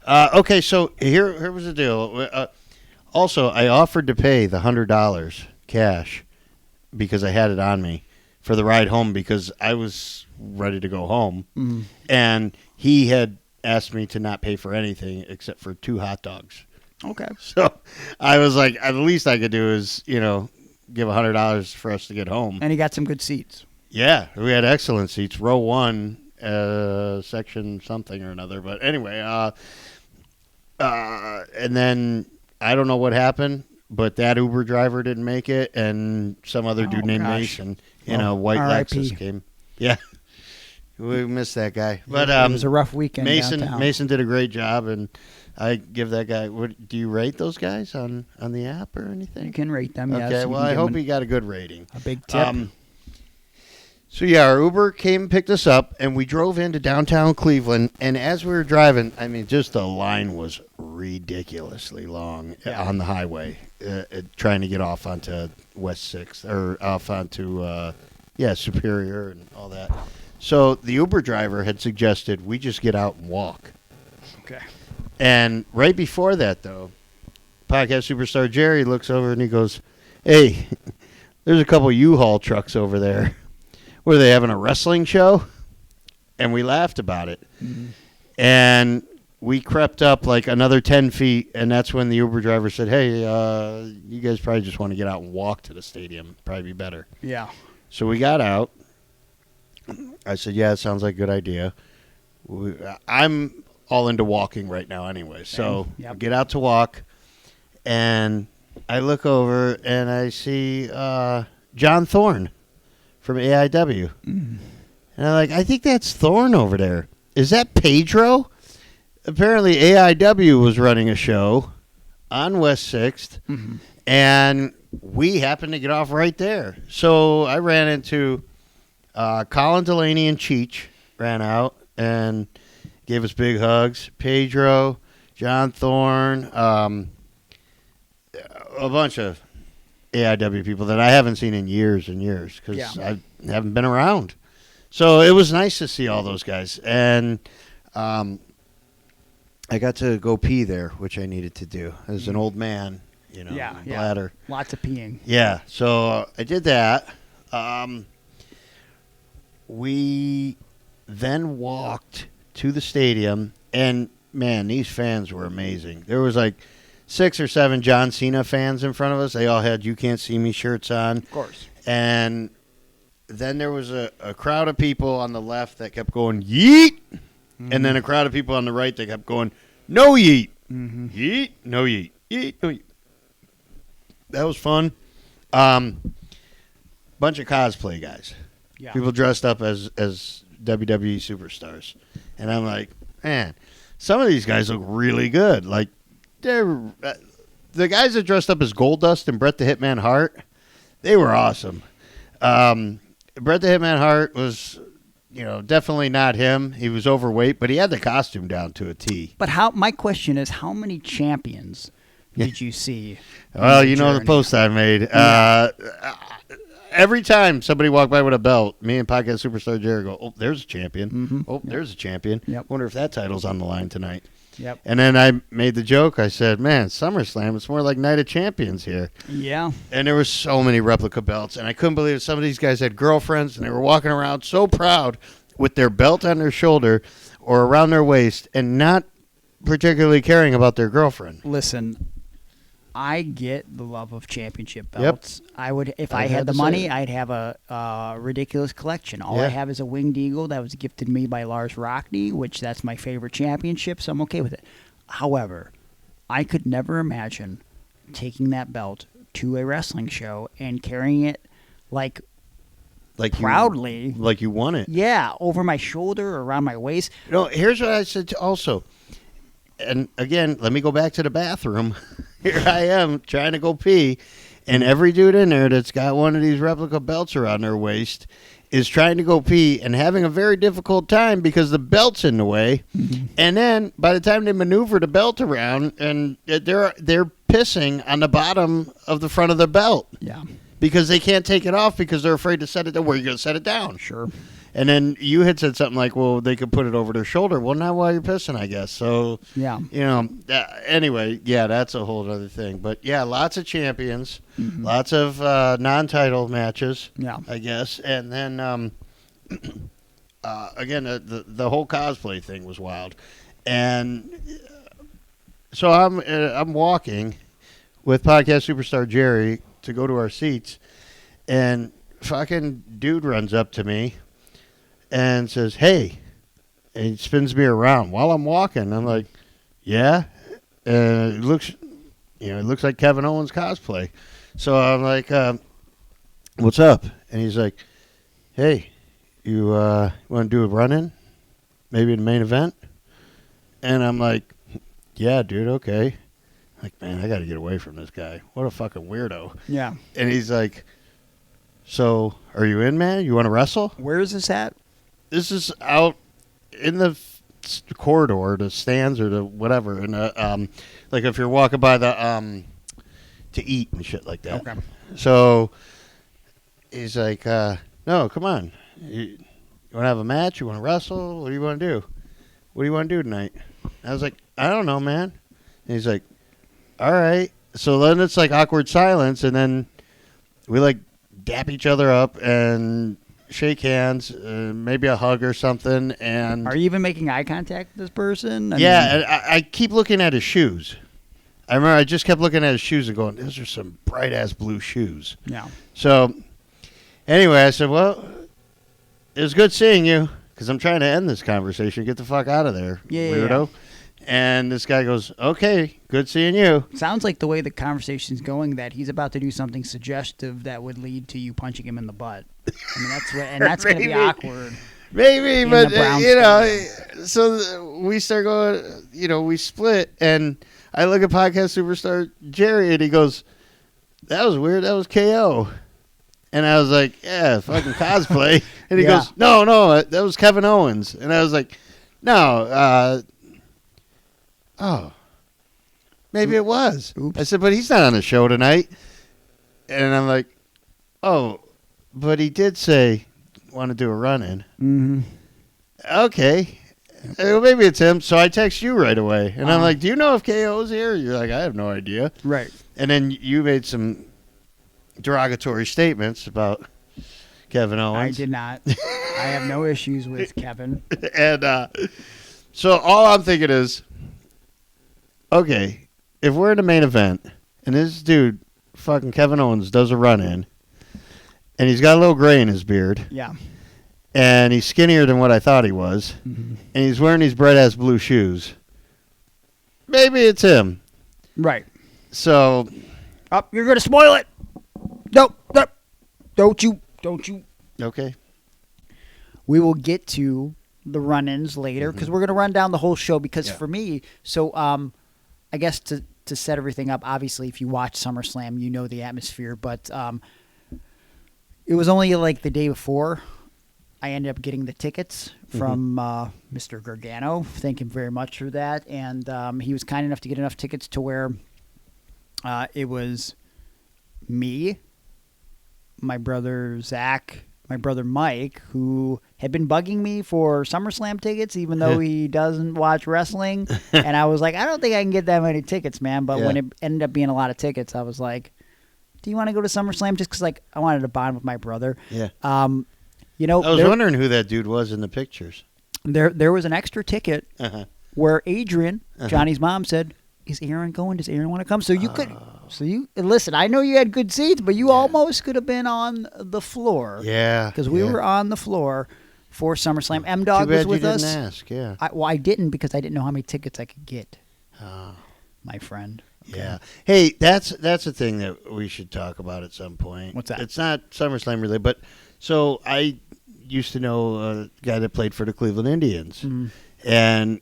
Okay, so here was the deal. Also, I offered to pay the $100 cash because I had it on me for the ride home because I was ready to go home. Mm-hmm. And he had asked me to not pay for anything except for 2 hot dogs. Okay. So I was like, at least I could do is, give $100 for us to get home. And he got some good seats. Yeah, we had excellent seats. Row 1, section something or another. But anyway, and then I don't know what happened, but that Uber driver didn't make it, and some other dude named gosh. Mason in a white R.I.P. Lexus came. Yeah, we missed that guy. But it was a rough weekend downtown. Mason did a great job, and I give that guy. Do you rate those guys on the app or anything? You can rate them, yes. Okay, You well, can I give hope them he got a good rating. a big tip. So, yeah, our Uber came and picked us up, and we drove into downtown Cleveland. And as we were driving, I mean, just the line was ridiculously long on the highway, trying to get off onto West 6th, or off onto, Superior and all that. So the Uber driver had suggested we just get out and walk. Okay. And right before that, though, podcast superstar Jerry looks over and he goes, hey, there's a couple U-Haul trucks over there. Were they having a wrestling show? And we laughed about it. Mm-hmm. And we crept up like another 10 feet, and that's when the Uber driver said, hey, you guys probably just want to get out and walk to the stadium. Probably be better. Yeah. So we got out. I said, yeah, it sounds like a good idea. I'm all into walking right now anyway. So Yep. we get out to walk, and I look over, and I see John Thorne from AIW. And I'm like, I think that's Thorne over there. Is that Pedro? Apparently AIW was running a show on West 6th, and we happened to get off right there. So I ran into Colin Delaney and Cheech, ran out and gave us big hugs. Pedro, John Thorne, a bunch of AIW people that I haven't seen in years and years because I haven't been around. So it was nice to see all those guys. And I got to go pee there, which I needed to do. As an old man, bladder. Lots of peeing. Yeah, so I did that. We then walked to the stadium, and, man, these fans were amazing. There was like 6 or 7 John Cena fans in front of us. They all had You Can't See Me shirts on. Of course. And then there was a crowd of people on the left that kept going, yeet! And then a crowd of people on the right that kept going, no yeet! Yeet, no yeet. Yeet, no yeet. That was fun. Bunch of cosplay guys. Yeah. People dressed up as WWE superstars. And I'm like, man, some of these guys look really good. Like, they're the guys that dressed up as Goldust and Bret the Hitman Hart, they were awesome. Bret the Hitman Hart was, definitely not him. He was overweight, but he had the costume down to a T. But my question is, how many champions did you see? Well, the post I made. Every time somebody walked by with a belt, me and Podcast Superstar Jerry go, oh, there's a champion. Oh, there's a champion. Yep. Wonder if that title's on the line tonight. Yep. And then I made the joke. I said, man, Summerslam, it's more like Night of Champions here. Yeah. And there were so many replica belts, and I couldn't believe it. Some of these guys had girlfriends, and they were walking around so proud with their belt on their shoulder or around their waist and not particularly caring about their girlfriend. Listen, I get the love of championship belts. Yep. I would, if I had the money, I'd have a ridiculous collection. All I have is a winged eagle that was gifted me by Lars Rockney, which that's my favorite championship, so I'm okay with it. However, I could never imagine taking that belt to a wrestling show and carrying it like proudly. Like you won it. Yeah, over my shoulder or around my waist. Here's what I said also. And again, let me go back to the bathroom. Here I am trying to go pee, and every dude in there that's got one of these replica belts around their waist is trying to go pee and having a very difficult time because the belt's in the way. And then by the time they maneuver the belt around, and they're pissing on the bottom of the front of the belt. Yeah. Because they can't take it off because they're afraid to set it down. Where are you going to set it down? Sure. And then you had said something like, well, they could put it over their shoulder. Well, not while you're pissing, I guess. So, yeah. Anyway, that's a whole other thing. But, yeah, lots of champions, lots of non-title matches, I guess. And then, again, the whole cosplay thing was wild. And so I'm walking with Podcast Superstar Jerry to go to our seats, and fucking dude runs up to me and says, hey, and he spins me around while I'm walking. I'm like, yeah. And it looks like Kevin Owens cosplay. So I'm like, what's up? And he's like, hey, you want to do a run-in? Maybe the main event? And I'm like, yeah, dude, okay. Like, man, I got to get away from this guy. What a fucking weirdo. Yeah. And he's like, so are you in, man? You want to wrestle? Where is this at? This is out in the corridor, the stands or the whatever. And like if you're walking by the to eat and shit like that. Okay. So he's like, no, come on. You want to have a match? You want to wrestle? What do you want to do? What do you want to do tonight? I was like, I don't know, man. And he's like, all right. So then it's like awkward silence, and then we like dap each other up, and shake hands, maybe a hug or something. And Are you even making eye contact with this person? and I keep looking at his shoes. I remember I just kept looking at his shoes and going, those are some bright-ass blue shoes. Yeah. So, anyway, I said, well, it was good seeing you, because I'm trying to end this conversation. Get the fuck out of there, weirdo. Yeah. And this guy goes, okay, good seeing you. Sounds like the way the conversation's going that he's about to do something suggestive that would lead to you punching him in the butt. I mean, that's going to be awkward. Maybe, but, so we start going, we split, and I look at Podcast Superstar Jerry, and he goes, that was weird. That was KO. And I was like, yeah, fucking cosplay. And he goes, no, that was Kevin Owens. And I was like, no, maybe it was. Oops. I said, but he's not on the show tonight. And I'm like, oh, but he did say, want to do a run-in. Mm-hmm. Okay. Well, maybe it's him. So I text you right away. And I'm like, do you know if KO's here? You're like, I have no idea. Right. And then you made some derogatory statements about Kevin Owens. I did not. I have no issues with Kevin. And so all I'm thinking is, okay, if we're in the main event and this dude, fucking Kevin Owens, does a run-in and he's got a little gray in his beard. Yeah. And he's skinnier than what I thought he was. Mm-hmm. And he's wearing these bright-ass blue shoes. Maybe it's him. Right. So. Oh, you're going to spoil it. Nope. Don't you. Okay. We will get to the run-ins later because we're going to run down the whole show because for me, so I guess to set everything up, obviously if you watch SummerSlam, you know the atmosphere, but it was only like the day before I ended up getting the tickets from Mr. Gargano. Thank him very much for that. And he was kind enough to get enough tickets to where it was me, my brother Zach, my brother Mike, who had been bugging me for SummerSlam tickets, even though he doesn't watch wrestling. And I was like, I don't think I can get that many tickets, man. But when it ended up being a lot of tickets, I was like, do you want to go to SummerSlam? Just because I wanted to bond with my brother. Yeah. I was wondering who that dude was in the pictures. There was an extra ticket where Adrian, Johnny's mom, said, is Aaron going? Does Aaron want to come? So you could... So listen, I know you had good seats, but you almost could have been on the floor. Yeah. Because we were on the floor for SummerSlam. M-Dog was with us. Too bad you didn't ask, yeah. I didn't because I didn't know how many tickets I could get. My friend. Okay. Yeah. Hey, that's a thing that we should talk about at some point. What's that? It's not SummerSlam related, but so I used to know a guy that played for the Cleveland Indians. Mm-hmm. And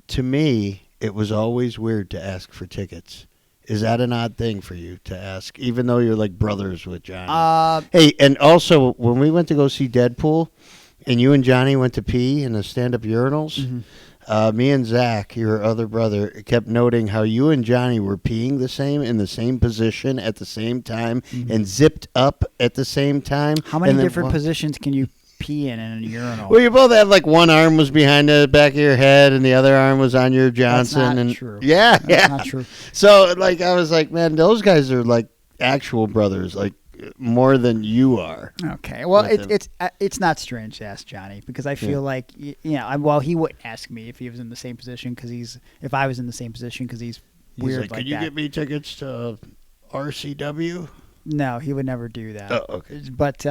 to me, it was always weird to ask for tickets. Is that an odd thing for you to ask, even though you're like brothers with Johnny? Hey, and also, when we went to go see Deadpool, and you and Johnny went to pee in the stand-up urinals, me and Zach, your other brother, kept noting how you and Johnny were peeing in the same position at the same time, and zipped up at the same time. How many different positions can you pee in a urinal? Well, you both had like one arm was behind the back of your head and the other arm was on your Johnson. That's not true. Yeah, That's not true. So like I was like, man, those guys are like actual brothers, like more than you are. Okay. Well, it's not strange to ask Johnny because I feel like well, he wouldn't ask me if he was in the same position if I was in the same position because he's weird like that. Could you get me tickets to RCW? No, he would never do that. Oh, okay. But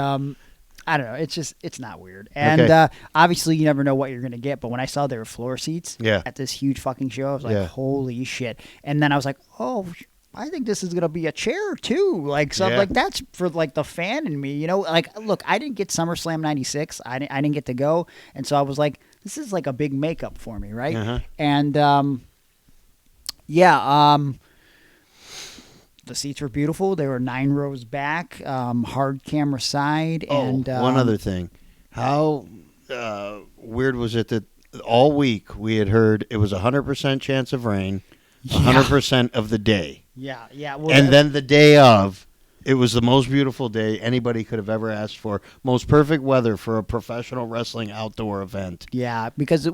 I don't know. It's not weird. And obviously you never know what you're going to get. But when I saw there were floor seats at this huge fucking show, I was like, holy shit. And then I was like, oh, I think this is going to be a chair too. Like, so like that's for like the fan in me, like, look, I didn't get SummerSlam 96. I didn't get to go. And so I was like, this is like a big makeup for me. Right. And, the seats were beautiful. They were 9 rows back, hard camera side. And one other thing. How weird was it that all week we had heard it was 100% chance of rain, 100% of the day. Yeah, yeah. Well, and then the day of, it was the most beautiful day anybody could have ever asked for. Most perfect weather for a professional wrestling outdoor event. Yeah, because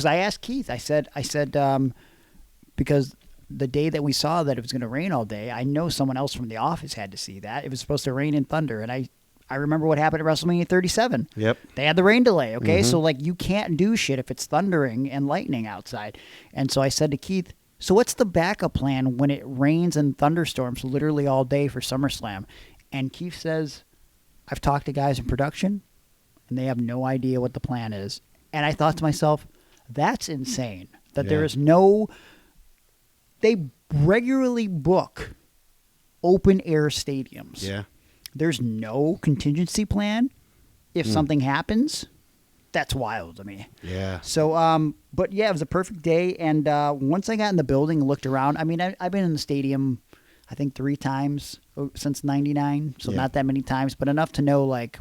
I asked Keith. I said because the day that we saw that it was going to rain all day, I know someone else from the office had to see that. It was supposed to rain and thunder, and I remember what happened at WrestleMania 37. Yep. They had the rain delay, okay? So, like, you can't do shit if it's thundering and lightning outside. And so I said to Keith, so what's the backup plan when it rains and thunderstorms literally all day for SummerSlam? And Keith says, I've talked to guys in production, and they have no idea what the plan is. And I thought to myself, that's insane. That there is no... They regularly book open-air stadiums. Yeah. There's no contingency plan if something happens. That's wild to me. Yeah. So, but yeah, it was a perfect day. And once I got in the building and looked around, I mean, I've been in the stadium, I think 3 times since '99. So not that many times, but enough to know, like,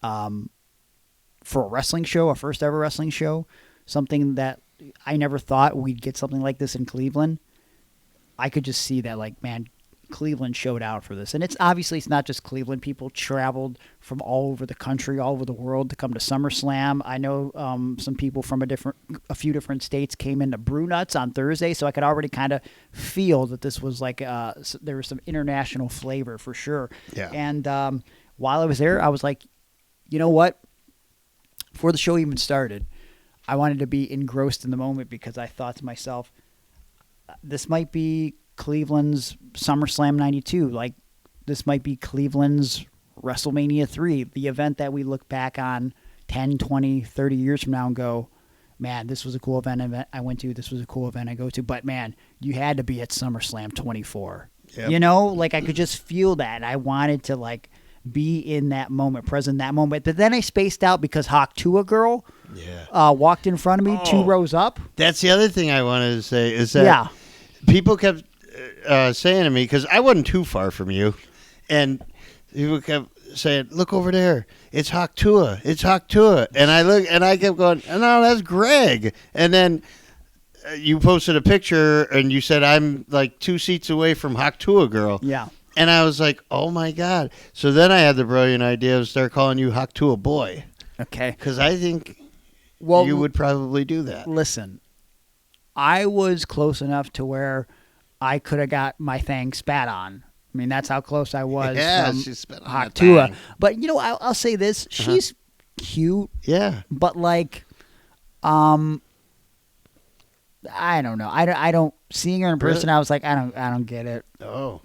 for a wrestling show, a first ever wrestling show, something that I never thought we'd get something like this in Cleveland. I could just see that, like, man, Cleveland showed out for this. And it's not just Cleveland. People traveled from all over the country, all over the world to come to SummerSlam. I know some people from a few different states came into Brew Nuts on Thursday, so I could already kind of feel that this was like there was some international flavor for sure. Yeah. And while I was there, I was like, you know what? Before the show even started, I wanted to be engrossed in the moment because I thought to myself, this might be Cleveland's SummerSlam 92. Like, this might be Cleveland's WrestleMania 3, the event that we look back on 10, 20, 30 years from now and go, man, this was a cool event I went to. This was a cool event I go to. But, man, you had to be at SummerSlam 24. Yep. You know? Like, I could just feel that. I wanted to, like, be in that moment, present in that moment. But then I spaced out because Hawk Tua girl walked in front of me 2 rows up. That's the other thing I wanted to say is that people kept saying to me, because I wasn't too far from you, and people kept saying, look over there, it's Hawk Tua, it's Hawk Tua. And I look, and I kept going, no, that's Greg. And then you posted a picture, and you said, I'm like 2 seats away from Hawk Tua girl. Yeah. And I was like, oh, my God. So then I had the brilliant idea of start calling you Hawk Tua boy. Okay. Because I think you would probably do that. Listen, I was close enough to where I could have got my thing spat on. I mean, that's how close I was from she spit on Hawk that Tua. thing. But, you know, I'll say this. She's cute. Yeah. But, like, I don't know. I don't, seeing her in person, I was like, I don't get it. Oh.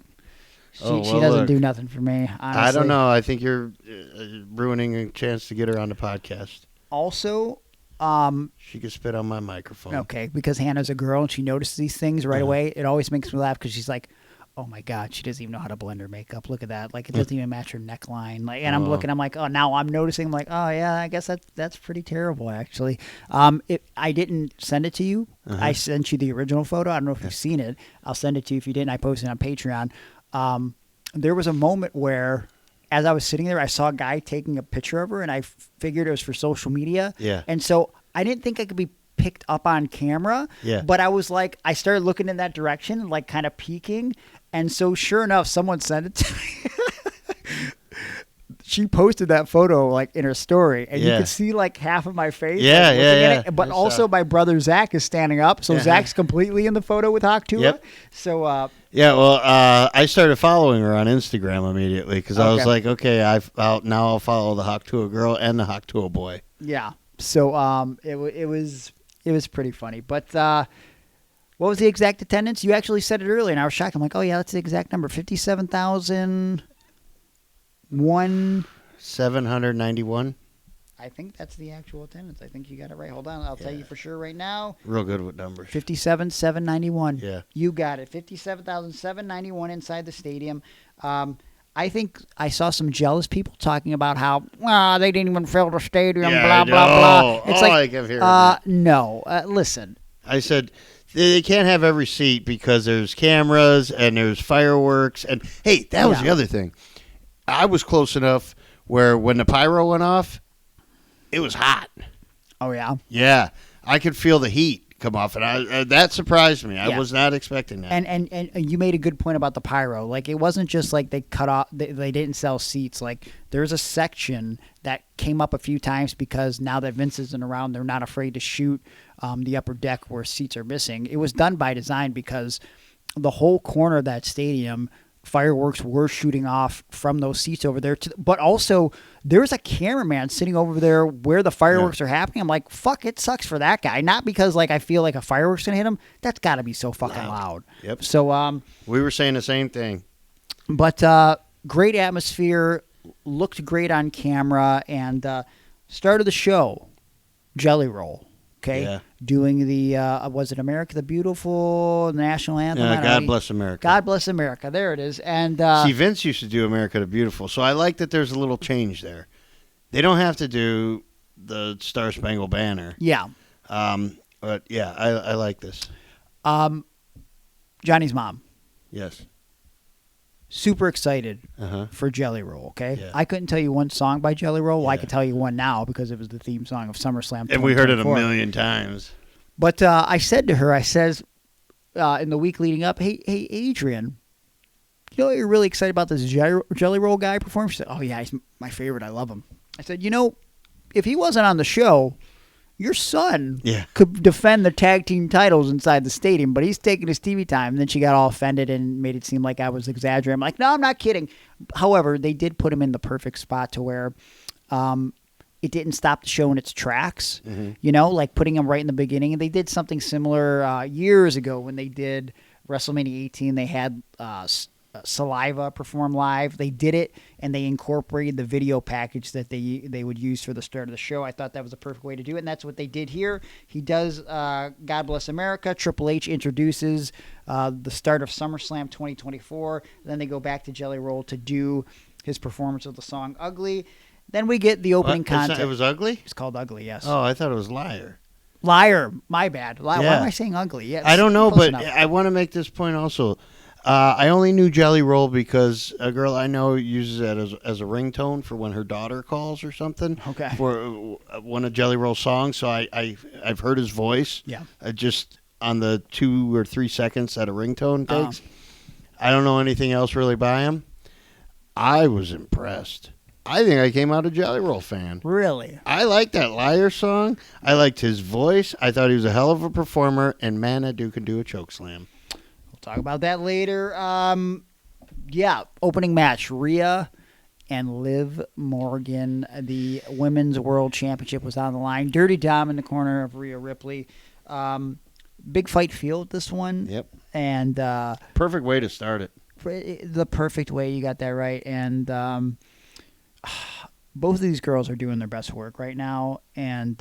She doesn't do nothing for me, honestly. I don't know. I think you're ruining a chance to get her on the podcast. Also, she could spit on my microphone. okay, because Hannah's a girl and she notices these things right away. It always makes me laugh because she's like, oh my God, she doesn't even know how to blend her makeup. Look at that. Like, it doesn't even match her neckline. Like, and I'm looking, I'm like, oh, now I'm noticing. I'm like, oh yeah, I guess that's pretty terrible, actually. I didn't send it to you. I sent you the original photo. I don't know if you've seen it. I'll send it to you if you didn't. I posted it on Patreon. There was a moment where, as I was sitting there, I saw a guy taking a picture of her, and I figured it was for social media. Yeah. And so I didn't think I could be picked up on camera. Yeah. But I was like, I started looking in that direction, like kind of peeking. And so sure enough, someone sent it to me. She posted that photo like in her story, and you could see like half of my face. Yeah, like, looking at it. But I also saw. my brother Zach is standing up, so Zach's completely in the photo with Hawk Tua. Yep. So Yeah, well, I started following her on Instagram immediately because I was like, okay, I'll follow the Hawk Tua girl and the Hawk Tua boy. yeah. So it was pretty funny. But what was the exact attendance? You actually said it earlier, and I was shocked. I'm like, oh yeah, that's the exact number, 57,001. 791. I think that's the actual attendance. I think you got it right. Hold on, I'll tell you for sure right now. Real good with numbers. 57,791. Yeah. You got it. 57,791 inside the stadium. I think I saw some jealous people talking about how they didn't even fill the stadium, blah, blah, blah. It's I kept hearing that. No. Listen. I said they can't have every seat because there's cameras and there's fireworks. And, hey, that was the other thing. I was close enough where when the pyro went off, it was hot. Oh, yeah? Yeah. I could feel the heat come off, and that surprised me. I was not expecting that. And you made a good point about the pyro. Like, it wasn't just like they cut off, they didn't sell seats. Like, there's a section that came up a few times because now that Vince isn't around, they're not afraid to shoot the upper deck where seats are missing. It was done by design because the whole corner of that stadium fireworks were shooting off from those seats over there. But also, there's a cameraman sitting over there where the fireworks are happening. I'm like, fuck, it sucks for that guy. Not because like I feel like a firework's gonna hit him. That's got to be so fucking loud. Yep. So we were saying the same thing. But great atmosphere, looked great on camera, and started the show, Jelly Roll. Okay, Yeah. Doing the was it America the Beautiful, the national anthem? I don't know. God Bless America. God Bless America. There it is. And See, Vince used to do America the Beautiful, so I like that there's a little change there. They don't have to do the Star Spangled Banner. yeah, But yeah, I like this. Johnny's mom, Yes. super excited Uh-huh. for Jelly Roll. Okay, Yeah. I couldn't tell you one song by Jelly Roll. Well, I Yeah. could tell you one now because it was the theme song of SummerSlam. And we heard it a 2024. million times. But I said to her, I says in the week leading up, hey Adrian, you know you're really excited about this Jelly Roll guy performing? She said, oh yeah, he's my favorite. I love him. I said, if he wasn't on the show, your son could defend the tag team titles inside the stadium, but he's taking his TV time. And then she got all offended and made it seem like I was exaggerating. I'm like, no, I'm not kidding. However, they did put him in the perfect spot to where it didn't stop the show in its tracks, like putting him right in the beginning. And they did something similar years ago when they did WrestleMania 18. They had Saliva perform live. They did it, and they incorporated the video package that they would use for the start of the show. I thought that was a perfect way to do it, and that's what they did here. He does God Bless America. Triple H introduces the start of SummerSlam 2024. Then they go back to Jelly Roll to do his performance of the song Ugly. Then we get the opening content. It was Ugly? It's called Ugly, yes. Oh, I thought it was Liar. Liar, my bad. Why Yeah. am I saying ugly? Yeah, I don't know, close but enough. I want to make this point also. I only knew Jelly Roll because a girl I know uses it as a ringtone for when her daughter calls or something. Okay. For one of Jelly Roll's songs, so I've heard his voice. Yeah. Just on the 2 or 3 seconds that a ringtone takes. I don't know anything else really by him. I was impressed. I think I came out a Jelly Roll fan. Really? I liked that Liar song. I liked his voice. I thought he was a hell of a performer, and man, that dude can do a choke slam. We'll talk about that later. Opening match, Rhea and Liv Morgan. The Women's World Championship was on the line. Dirty Dom in the corner of Rhea Ripley. Big fight feel with this one. Yep. And Perfect way to start it. the perfect way. You got that right. And both of these girls are doing their best work right now. And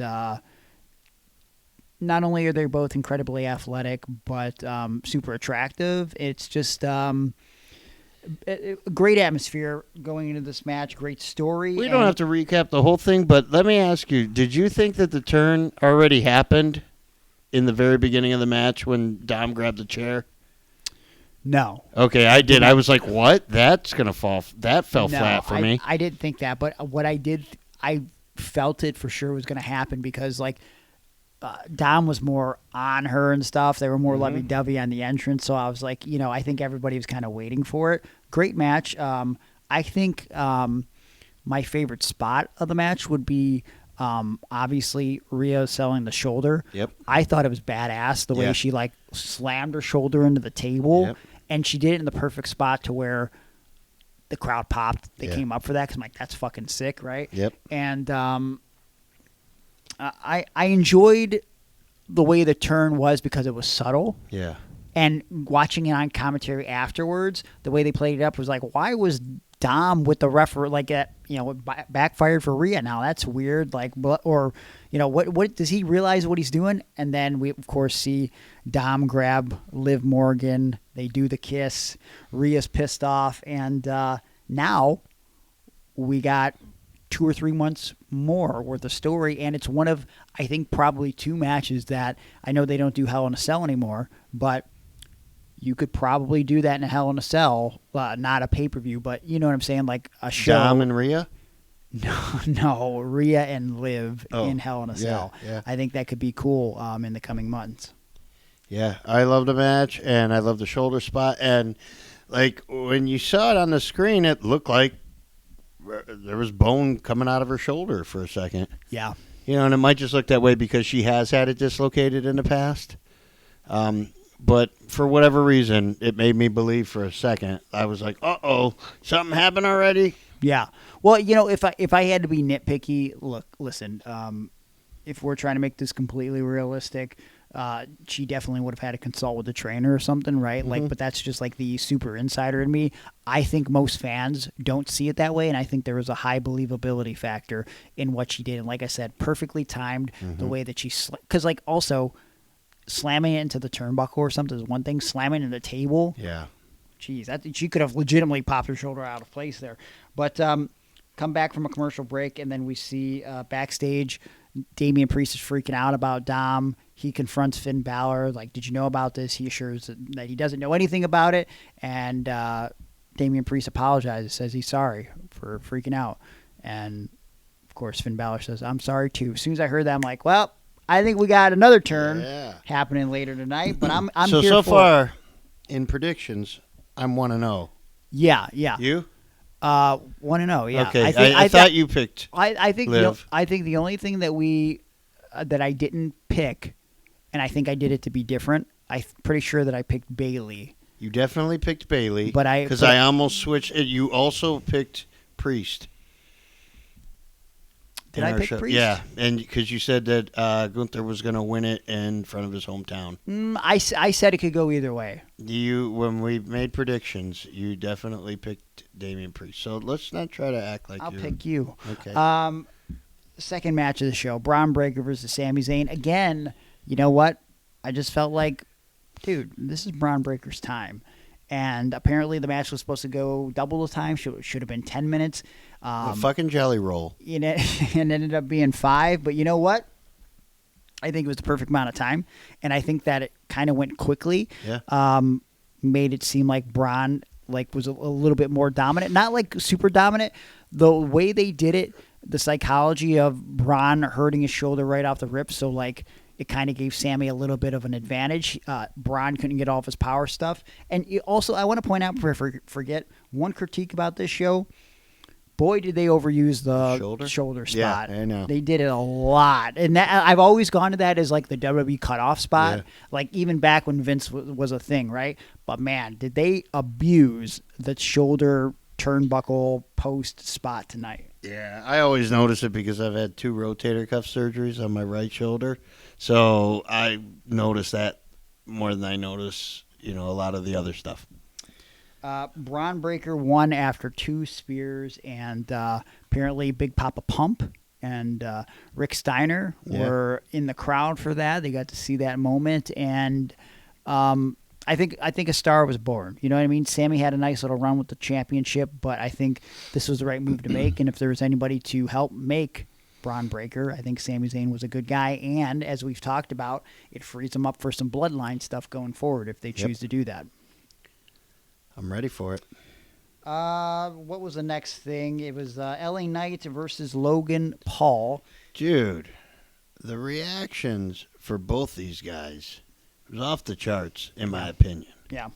not only are they both incredibly athletic, but super attractive. It's just a great atmosphere going into this match. Great story. We don't have to recap the whole thing, but let me ask you, did you think that the turn already happened in the very beginning of the match when Dom grabbed the chair? No. Okay, I did. I was like, what? That's going to fall. That fell flat for me. I didn't think that, but what I did, I felt it for sure was going to happen because, Dom was more on her and stuff. They were more lovey-dovey on the entrance, so I was like, I think everybody was kind of waiting for it. Great match. I think my favorite spot of the match would be obviously Rhea selling the shoulder. Yep. I thought it was badass the way she slammed her shoulder into the table. Yep. And she did it in the perfect spot to where the crowd popped. They came up for that because I'm like, that's fucking sick, right? Yep. And I enjoyed the way the turn was because it was subtle. Yeah. And watching it on commentary afterwards, the way they played it up was like, why was Dom with the referee backfired for Rhea now? That's weird. What does he realize what he's doing? And then we of course see Dom grab Liv Morgan. They do the kiss. Rhea's pissed off, and now we got 2 or 3 months more worth of story, and it's one of, I think, probably 2 matches that I know they don't do Hell in a Cell anymore, but you could probably do that in a Hell in a Cell, not a pay-per-view, but you know what I'm saying, like a show. Dom and Rhea? No, Rhea and Liv in Hell in a Cell. Yeah. I think that could be cool in the coming months. Yeah, I love the match, and I love the shoulder spot, and when you saw it on the screen, it looked like there was bone coming out of her shoulder for a second. Yeah. And it might just look that way because she has had it dislocated in the past. But for whatever reason, it made me believe for a second. I was like, "Uh-oh, something happened already?" Yeah. Well, if I had to be nitpicky, listen. If we're trying to make this completely realistic, she definitely would have had to consult with the trainer or something, right? Mm-hmm. But that's just like the super insider in me. I think most fans don't see it that way, and I think there was a high believability factor in what she did. And like I said, perfectly timed the way that she because also slamming it into the turnbuckle or something is one thing. Slamming it into the table, Yeah. geez, she could have legitimately popped her shoulder out of place there. But come back from a commercial break, and then we see backstage, Damian Priest is freaking out about Dom. He confronts Finn Balor, like, did you know about this? He assures that he doesn't know anything about it. And Damian Priest apologizes, says he's sorry for freaking out. And, of course, Finn Balor says, I'm sorry, too. As soon as I heard that, I'm like, well, I think we got another turn happening later tonight. But I'm here so for far, in predictions, I'm 1-0. Yeah. You? 1-0, yeah. Okay, I thought you picked I think Liv. I think the only thing that that I didn't pick, and I think I did it to be different. I'm pretty sure that I picked Bailey. You definitely picked Bailey. But because I almost switched. You also picked Priest. Did I pick Priest? Yeah, and because you said that Gunther was going to win it in front of his hometown. I said it could go either way. When we made predictions, you definitely picked Damian Priest. So let's not try to act like I'll pick you. Okay. Second match of the show, Braun Breaker versus Sami Zayn. Again, you know what? I just felt like, dude, this is Braun Breaker's time. And apparently the match was supposed to go double the time. Should have been 10 minutes. A fucking jelly roll. And it ended up being 5. But you know what? I think it was the perfect amount of time. And I think that it kind of went quickly. Yeah. Made it seem like Braun was a little bit more dominant. Not like super dominant. The way they did it, the psychology of Braun hurting his shoulder right off the rip. So, it kind of gave Sammy a little bit of an advantage. Braun couldn't get all of his power stuff. And also, I want to point out, before I forget, one critique about this show. Boy, did they overuse the shoulder spot. Yeah, I know. They did it a lot. And that, I've always gone to that as the WWE cutoff spot. Yeah. Even back when Vince was a thing, right? But, man, did they abuse the shoulder turnbuckle post spot tonight. Yeah, I always notice it because I've had 2 rotator cuff surgeries on my right shoulder. So I notice that more than I notice, a lot of the other stuff. Braun Breaker won after 2 spears, and apparently Big Papa Pump and Rick Steiner were in the crowd for that. They got to see that moment, and I think a star was born. You know what I mean? Sammy had a nice little run with the championship, but I think this was the right move to make. And if there was anybody to help make Braun Breaker, I think Sami Zayn was a good guy. And as we've talked about, it frees them up for some bloodline stuff going forward if they choose to do that. I'm ready for it. What was the next thing? It was LA Knight versus Logan Paul. Dude, the reactions for both these guys was off the charts, in my opinion. Yeah.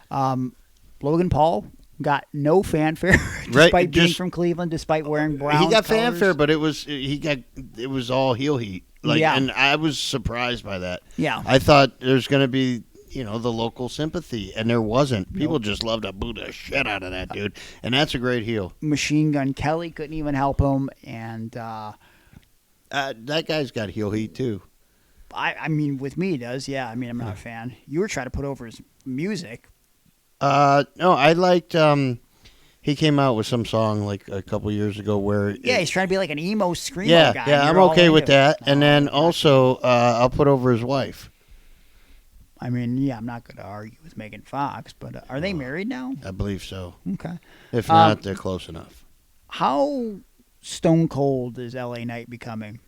Logan Paul got no fanfare despite being from Cleveland, despite wearing brown He got colors. fanfare, but it was all heel heat. And I was surprised by that. Yeah. I thought there's going to be, the local sympathy, and there wasn't. People just loved to boo the shit out of that dude, and that's a great heel. Machine Gun Kelly couldn't even help him, and that guy's got heel heat too. I mean, with me, he does. Yeah, I mean, I'm not a fan. You were trying to put over his music. No, I liked. He came out with some song a couple years ago where. He's trying to be like an emo screamo guy. Yeah, I'm okay with that. And then also, I'll put over his wife. I mean, yeah, I'm not going to argue with Megan Fox, but are they married now? I believe so. Okay. If not, they're close enough. How stone cold is LA Knight becoming?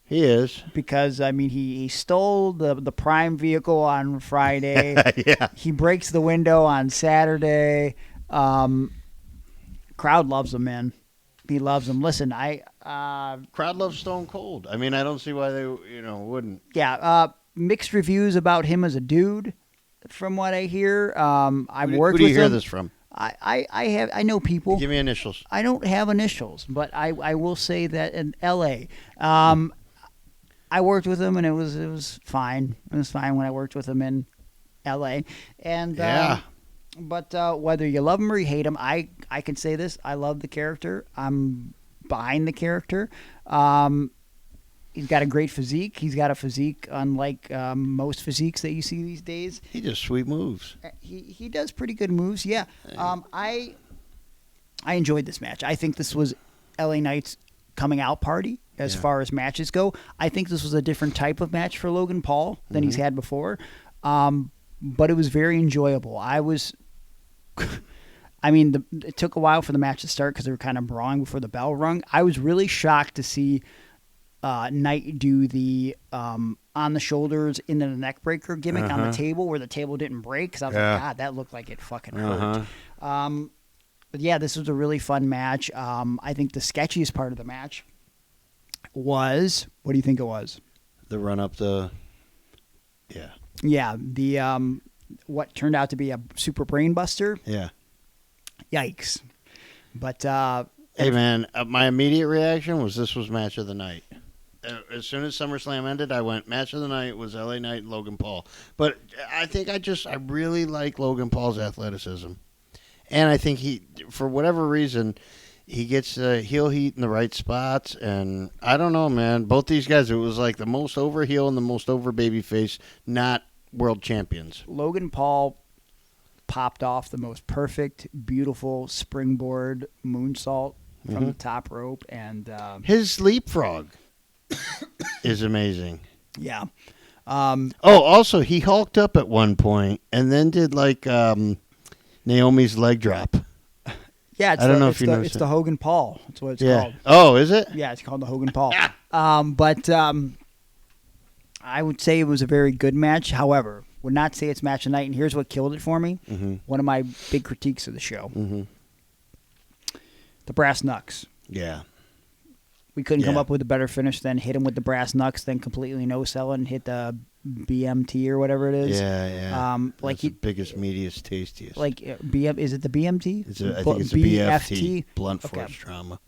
He is. Because, I mean, he stole the Prime vehicle on Friday. Yeah. He breaks the window on Saturday. Crowd loves him, man. He loves him. Listen, crowd loves Stone Cold. I mean, I don't see why they, wouldn't. Yeah. Mixed reviews about him as a dude, from what I hear. I've worked with him. Who do you hear this from? I know people. Give me initials. I don't have initials, but I will say that in L.A., I worked with him, and it was fine. It was fine when I worked with him, and L.A. And Yeah. but whether you love him or you hate him, I can say this: I love the character. I'm behind the character. He's got a great physique. He's got a physique unlike most physiques that you see these days. He does sweet moves. He does pretty good moves. Yeah. I enjoyed this match. I think this was LA Knight's coming out party as far as matches go. I think this was a different type of match for Logan Paul than he's had before. But it was very enjoyable. It took a while for the match to start because they were kind of brawling before the bell rung. I was really shocked to see Knight do the on the shoulders into the neck breaker gimmick on the table where the table didn't break because I was like, God, that looked like it fucking hurt. But yeah, this was a really fun match. I think the sketchiest part of the match was, what do you think it was? The run up the, Yeah, the what turned out to be a super brain buster. Yeah. Yikes. But hey man, my immediate reaction was this was match of the night. As soon as SummerSlam ended, I went match of the night was LA Knight and Logan Paul. But I think I really like Logan Paul's athleticism. And I think he, for whatever reason, he gets heel heat in the right spots. And I don't know, man. Both these guys, it was like the most over heel and the most over babyface, not world champions. Logan Paul popped off the most perfect, beautiful springboard moonsault from the top rope. And his leapfrog is amazing. Yeah. Also, he hulked up at one point and then did like Naomi's leg drop. Yeah, I don't know if you know. It's the Hogan Paul. That's what it's called. Oh, is it? Yeah, it's called the Hogan Paul. But I would say it was a very good match. However, would not say it's match of the night. And here's what killed it for me. One of my big critiques of the show. The brass knucks. Yeah. We couldn't come up with a better finish than hit him with the brass knucks, then completely no-sell and hit the BMT or whatever it is. Yeah. Like the biggest, meatiest, tastiest. Like is it the BMT? I think it's a BFT, blunt force trauma.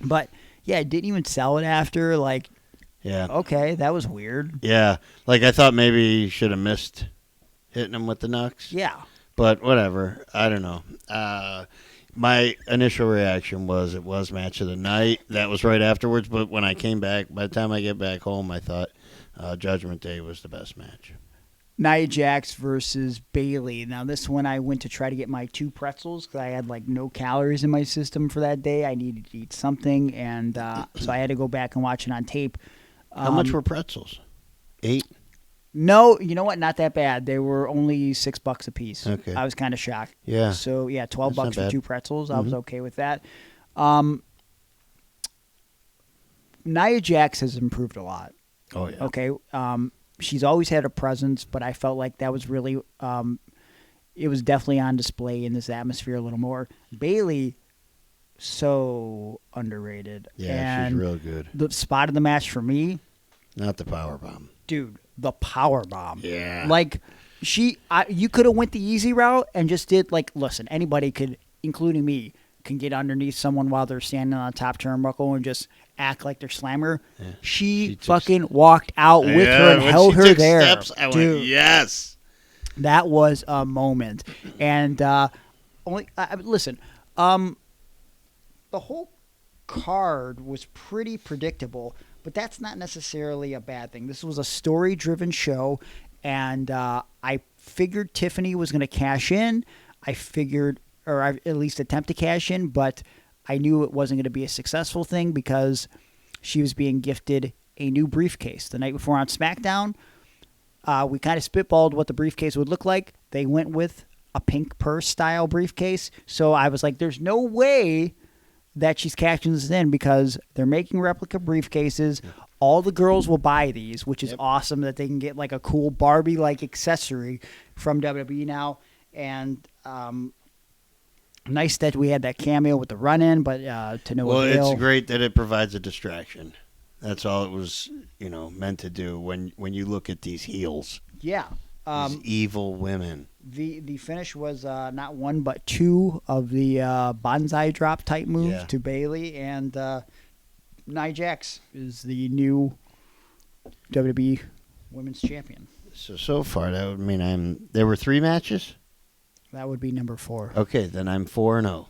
But yeah, it didn't even sell it after. Like, yeah, okay, that was weird. Yeah, like I thought maybe he should have missed hitting him with the knucks. Yeah, but whatever. I don't know. My initial reaction was it was match of the night. That was right afterwards. But when I came back, by the time I get back home, I thought Judgment Day was the best match. Nia Jax versus Bayley. Now, this one I went to try to get my 2 pretzels because I had like no calories in my system for that day. I needed to eat something, and so I had to go back and watch it on tape. How much were pretzels? 8? No, you know what? Not that bad. They were only $6 a piece. Okay. I was kind of shocked. Yeah. So yeah, $12 for 2 pretzels. I was okay with that. Nia Jax has improved a lot. Oh yeah. Okay. She's always had a presence, but I felt like that was really, it was definitely on display in this atmosphere a little more. Bayley, so underrated. Yeah, and she's real good. The spot of the match for me, not the power bomb. Dude, the power bomb. Yeah. Like, you could have went the easy route and just did, like, listen, anybody could, including me, can get underneath someone while they're standing on the top turnbuckle and just act like they're slammer. Yeah. She fucking walked out with her and held her there. Steps, I Dude, went, yes. That was a moment. And listen, the whole card was pretty predictable, but that's not necessarily a bad thing. This was a story-driven show, and I figured Tiffany was going to cash in. Or at least attempt to cash in, but I knew it wasn't going to be a successful thing because she was being gifted a new briefcase. The night before on SmackDown, we kind of spitballed what the briefcase would look like. They went with a pink purse-style briefcase, so I was like, there's no way that she's cashing this in because they're making replica briefcases. All the girls will buy these, which is awesome that they can get like a cool Barbie-like accessory from WWE now. And nice that we had that cameo with the run-in, but to no avail. Well, it's great that it provides a distraction. That's all it was, meant to do when you look at these heels. Yeah. These evil women. The finish was not 1 but 2 of the bonsai drop type move to Bayley, and Nia Jax is the new WWE Women's Champion. So far, that would mean there were 3 matches? That would be number 4. Okay, then I'm 4-0.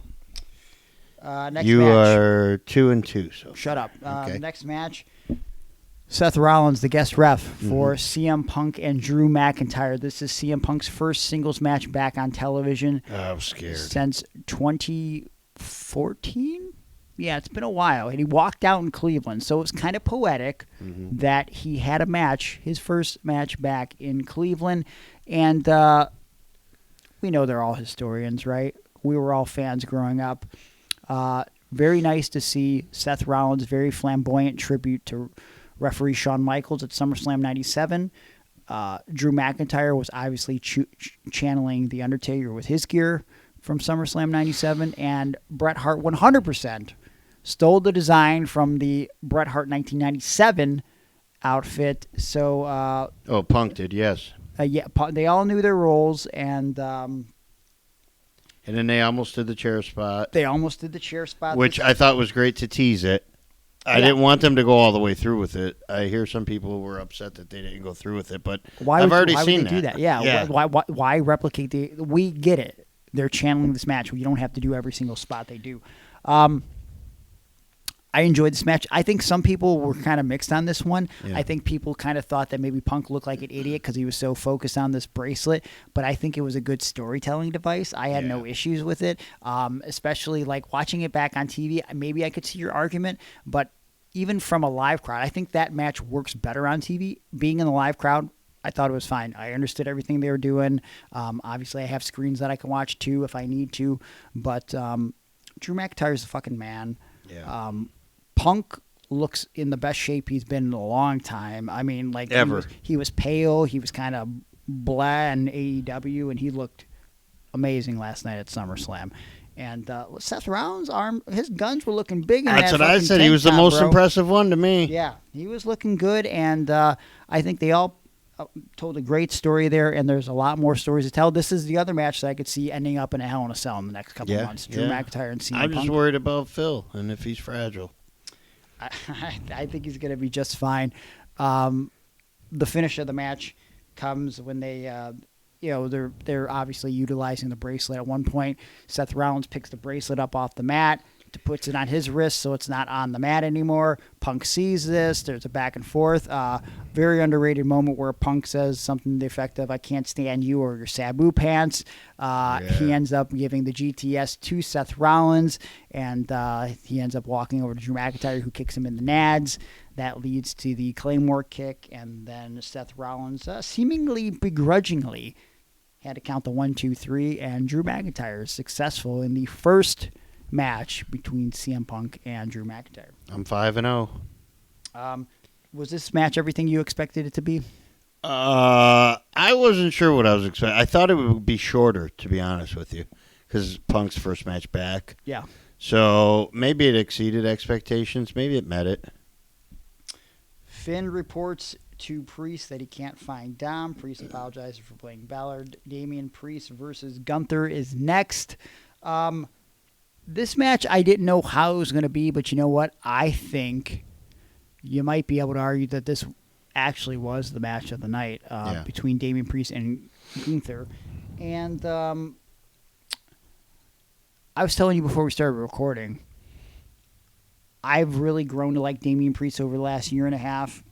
Next You match. are 2-2. So Shut up. Okay. Next match. Seth Rollins, the guest ref for CM Punk and Drew McIntyre. This is CM Punk's first singles match back on television I'm scared. since 2014. Yeah, it's been a while. And he walked out in Cleveland, so it's kind of poetic that he had a match, his first match back in Cleveland. And we know they're all historians, right? We were all fans growing up. Very nice to see Seth Rollins' very flamboyant tribute to referee Shawn Michaels at SummerSlam 97. Drew McIntyre was obviously channeling The Undertaker with his gear from SummerSlam 97. And Bret Hart 100% stole the design from the Bret Hart 1997 outfit. So, Punk did, yes. yeah, they all knew their roles, and And then they almost did the chair spot. Which I thought was great to tease it. I didn't want them to go all the way through with it. I hear some people were upset that they didn't go through with it, but I've already seen would they do that? Yeah. Why replicate the? We get it. They're channeling this match. You don't have to do every single spot they do. I enjoyed this match. I think some people were kind of mixed on this one. Yeah. I think people kind of thought that maybe Punk looked like an idiot because he was so focused on this bracelet. But I think it was a good storytelling device. I had no issues with it, especially like watching it back on TV. Maybe I could see your argument, but even from a live crowd, I think that match works better on TV. Being in the live crowd, I thought it was fine. I understood everything they were doing. Obviously, I have screens that I can watch too if I need to. But Drew McIntyre's a fucking man. Yeah. Punk looks in the best shape he's been in a long time. I mean, like ever. He was pale. He was kind of blah in AEW, and he looked amazing last night at SummerSlam. And Seth Rollins' his guns were looking big. That's what I said. He was the most impressive one to me. Yeah, he was looking good, and I think they all told a great story there, and there's a lot more stories to tell. This is the other match that I could see ending up in a Hell in a Cell in the next couple of months. Drew McIntyre and CM Punk. I'm just worried about Phil and if he's fragile. I think he's going to be just fine. The finish of the match comes when they, they're obviously utilizing the bracelet. At one point, Seth Rollins picks the bracelet up off the mat, puts it on his wrist so it's not on the mat anymore. Punk sees this. There's a back and forth. Very underrated moment where Punk says something to the effect of, "I can't stand you or your Sabu pants." He ends up giving the GTS to Seth Rollins, and he ends up walking over to Drew McIntyre, who kicks him in the nads. That leads to the Claymore kick, and then Seth Rollins, seemingly begrudgingly, had to count the 1, 2, 3, and Drew McIntyre is successful in the first match between CM Punk and Drew McIntyre. I'm 5-0. Was this match everything you expected it to be? I wasn't sure what I was expecting. I thought it would be shorter, to be honest with you, because Punk's first match back. Yeah. So maybe it exceeded expectations. Maybe it met it. Finn reports to Priest that he can't find Dom. Priest apologizes for playing Ballard. Damian Priest versus Gunther is next. This match, I didn't know how it was going to be, but you know what? I think you might be able to argue that this actually was the match of the night between Damian Priest and Gunther. And I was telling you before we started recording, I've really grown to like Damian Priest over the last year and a half.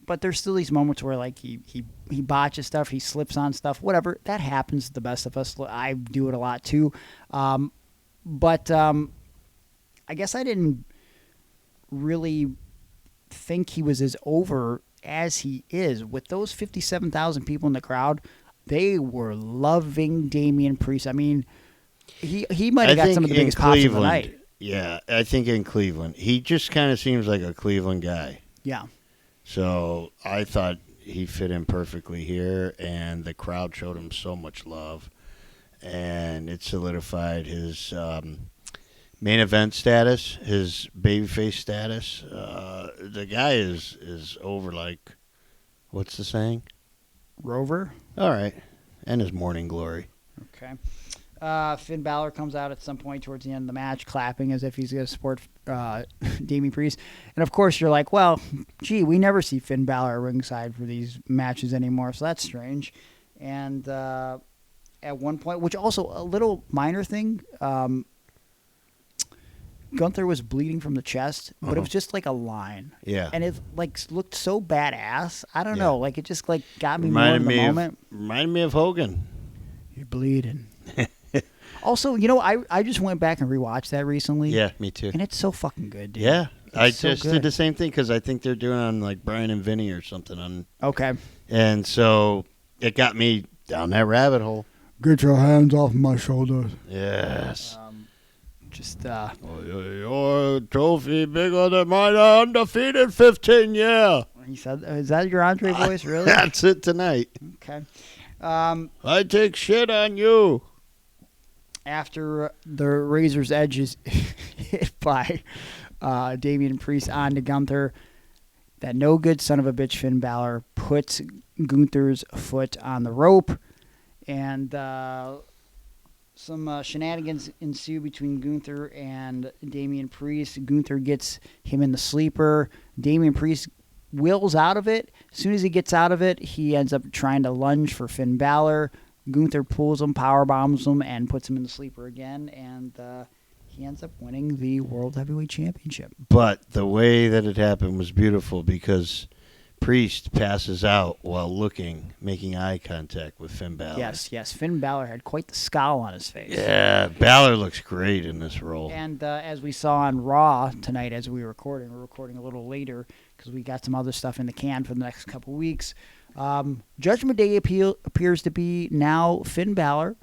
But there's still these moments where like he botches stuff, he slips on stuff, whatever. That happens to the best of us. I do it a lot too. But I guess I didn't really think he was as over as he is. With those 57,000 people in the crowd, they were loving Damian Priest. I mean, he might have got some of the biggest pops of the night. Yeah, I think in Cleveland. He just kind of seems like a Cleveland guy. Yeah. So I thought he fit in perfectly here, and the crowd showed him so much love. And it solidified his main event status, his babyface status. The guy is over like, what's the saying? Rover? All right. And his morning glory. Okay. Finn Balor comes out at some point towards the end of the match, clapping as if he's going to support Damian Priest. And, of course, you're like, well, gee, we never see Finn Balor ringside for these matches anymore, so that's strange. And at one point, which also a little minor thing, Gunther was bleeding from the chest, but it was just like a line. Yeah. And it looked so badass. I don't Yeah. know. It just got me more in the moment. Reminded me of Hogan. You're bleeding. Also, I just went back and rewatched that recently. Yeah, me too. And it's so fucking good, dude. Yeah. I so just good. did the same thing because I think they're doing on like Brian and Vinny or something. Okay. And so it got me down that rabbit hole. Get your hands off my shoulders. Yes. Your trophy bigger than mine, undefeated 15 year. He said, is that your Andre voice, really? That's it tonight. Okay. I take shit on you. After the Razor's Edge is hit by Damian Priest onto Gunther, that no good son of a bitch Finn Balor puts Gunther's foot on the rope, and some shenanigans ensue between Gunther and Damian Priest. Gunther gets him in the sleeper. Damian Priest wills out of it. As soon as he gets out of it, he ends up trying to lunge for Finn Balor. Gunther pulls him, powerbombs him, and puts him in the sleeper again, and he ends up winning the World Heavyweight Championship. But the way that it happened was beautiful because Priest passes out while making eye contact with Finn Balor. Yes. Finn Balor had quite the scowl on his face. Yeah, Balor looks great in this role. And as we saw on Raw tonight as we're recording a little later because we got some other stuff in the can for the next couple weeks. Judgment Day appears to be now Finn Balor,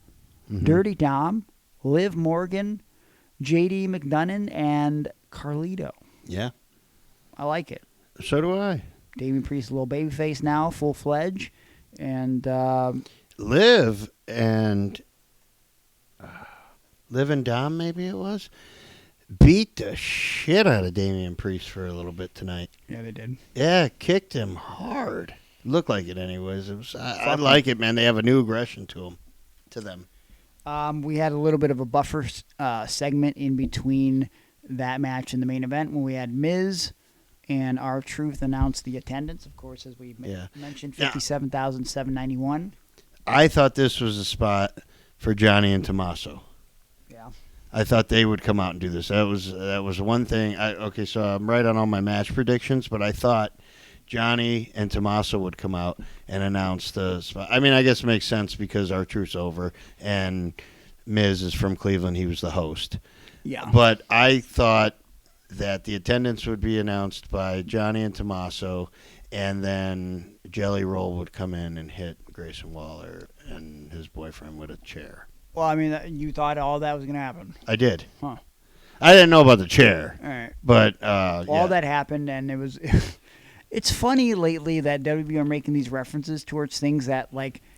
Dirty Dom, Liv Morgan, JD McDonough, and Carlito. Yeah. I like it. So do I. Damian Priest, a little babyface now, full-fledged. And Liv and Dom, maybe it was, beat the shit out of Damian Priest for a little bit tonight. yeah, they did. Yeah, kicked him hard. Looked like it anyways. I like it, man. They have a new aggression to them. We had a little bit of a buffer segment in between that match and the main event when we had Miz and R-Truth announced the attendance. Of course, as we mentioned, 57,791. I thought this was a spot for Johnny and Tomasso. Yeah. I thought they would come out and do this. That was one thing. So I'm right on all my match predictions, but I thought Johnny and Tomasso would come out and announce the spot. I mean, I guess it makes sense because R-Truth's over and Miz is from Cleveland. He was the host. Yeah. But I thought that the attendance would be announced by Johnny and Tomasso, and then Jelly Roll would come in and hit Grayson Waller and his boyfriend with a chair. Well, I mean, you thought all that was going to happen. I did. Huh. I didn't know about the chair. All right. But, all that happened, and it was... It's funny lately that WWE are making these references towards things that,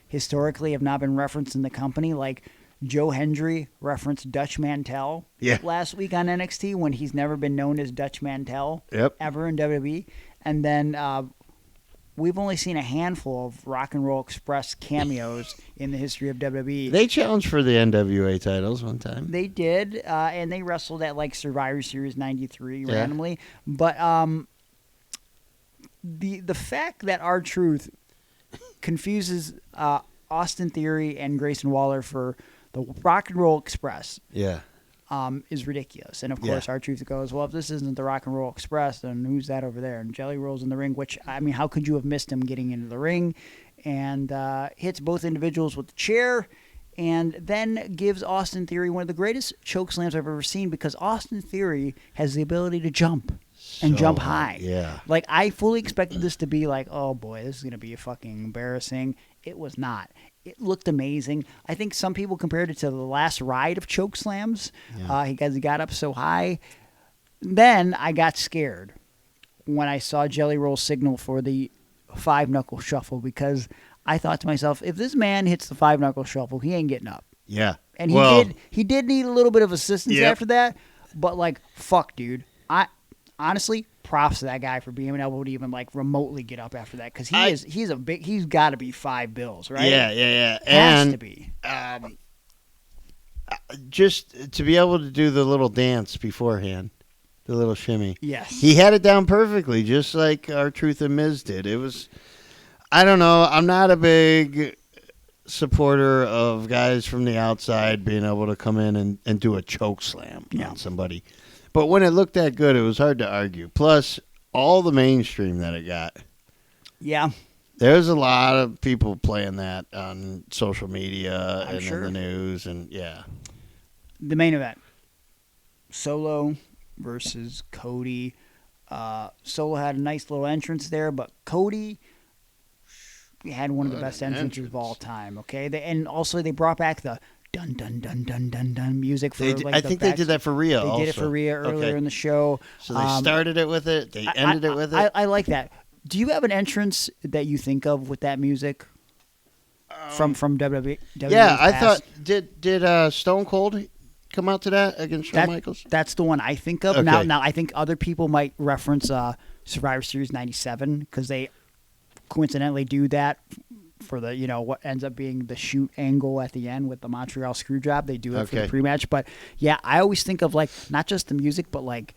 historically have not been referenced in the company. Like, Joe Hendry referenced Dutch Mantel last week on NXT when he's never been known as Dutch Mantel ever in WWE. And then we've only seen a handful of Rock and Roll Express cameos in the history of WWE. They challenged for the NWA titles one time. They did, and they wrestled at, Survivor Series 93 randomly. But the fact that R-Truth confuses Austin Theory and Grayson Waller for the Rock and Roll Express is ridiculous. And, of course, R-Truth goes, well, if this isn't the Rock and Roll Express, then who's that over there? And Jelly Roll's in the ring, which, I mean, how could you have missed him getting into the ring? And hits both individuals with the chair and then gives Austin Theory one of the greatest choke slams I've ever seen because Austin Theory has the ability to jump. And jump high. Yeah. I fully expected this to be oh boy, this is going to be fucking embarrassing. It was not. It looked amazing. I think some people compared it to the last ride of choke slams because he got up so high. Then I got scared when I saw Jelly Roll signal for the 5-knuckle shuffle because I thought to myself, if this man hits the 5-knuckle shuffle, he ain't getting up. Yeah. And he did need a little bit of assistance after that, but fuck, dude. Honestly, props to that guy for being able to even remotely get up after that because he's got to be $5 bills, right? Yeah. Has to be. just to be able to do the little dance beforehand, the little shimmy. Yes. He had it down perfectly, just like R-Truth and Miz did. It was, I don't know, I'm not a big supporter of guys from the outside being able to come in and do a choke slam on somebody. But when it looked that good, it was hard to argue. Plus, all the mainstream that it got. Yeah. There's a lot of people playing that on social media and sure. in the news, and yeah. The main event, Solo versus Cody. Solo had a nice little entrance there, but Cody had one of the best entrances of all time. Okay, and also they brought back the dun dun dun dun dun dun music for. I think they did that for Rhea. They did it for Rhea earlier in the show. So they started it with it. They ended it with it. I like that. Do you have an entrance that you think of with that music from WWE? Yeah, I thought did Stone Cold come out to that against Shawn Michaels? That's the one I think of. Okay. Now I think other people might reference Survivor Series '97 because they coincidentally do that for the what ends up being the shoot angle at the end with the Montreal Screwjob. They do it for the pre-match, but yeah, I always think of like not just the music, but like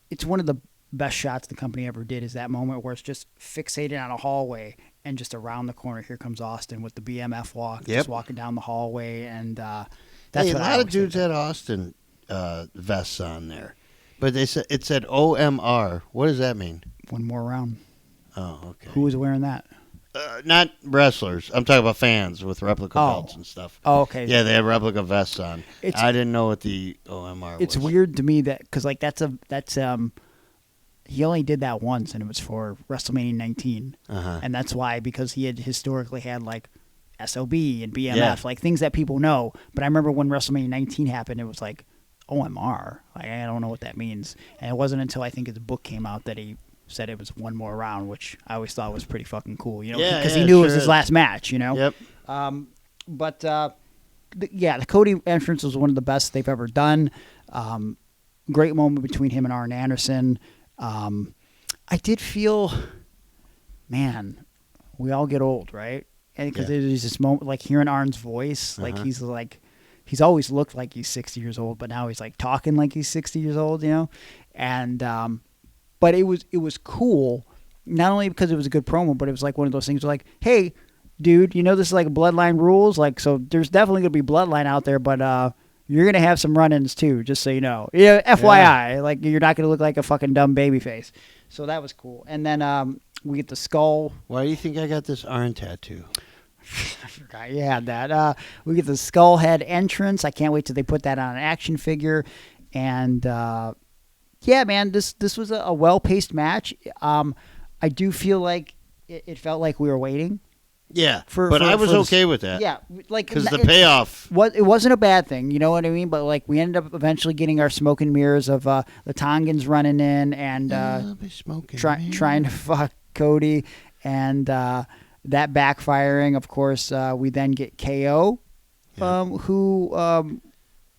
it's one of the best shots the company ever did is that moment where it's just fixated on a hallway and just around the corner here comes Austin with the BMF walk, just walking down the hallway, and that's a what lot of dudes had Austin vests on there, but it said OMR. What does that mean? One more round. Oh, okay. Who was wearing that? Not wrestlers. I'm talking about fans with replica belts and stuff. Oh, okay. Yeah, they had replica vests on. I didn't know what the OMR was. It's weird to me that because like that's he only did that once and it was for WrestleMania 19, and that's why because he had historically had like SOB and BMF like things that people know. But I remember when WrestleMania 19 happened, it was like OMR. Like I don't know what that means, and it wasn't until I think his book came out that he said it was one more round, which I always thought was pretty fucking cool, because he knew it was his last match, Yep. The Cody entrance was one of the best they've ever done. Great moment between him and Arn Anderson. I did feel, man, we all get old, right? And because there's this moment, like hearing Arn's voice, like he's always looked like he's 60 years old, but now he's like talking like he's 60 years old, and but it was cool, not only because it was a good promo, but it was like one of those things like, hey, dude, this is like Bloodline rules, like so there's definitely gonna be Bloodline out there, but you're gonna have some run-ins too, just so you know. Yeah, FYI, like you're not gonna look like a fucking dumb babyface. So that was cool. And then we get the skull. Why do you think I got this Arn tattoo? I forgot you had that. We get the skull head entrance. I can't wait till they put that on an action figure. And yeah, man, this was a well-paced match. I do feel like it felt like we were waiting. Yeah, but I was okay with that. Yeah, like because the payoff. It wasn't a bad thing, you know what I mean? But like we ended up eventually getting our smoke and mirrors of the Tongans running in and trying to fuck Cody, and that backfiring. Of course, we then get KO, who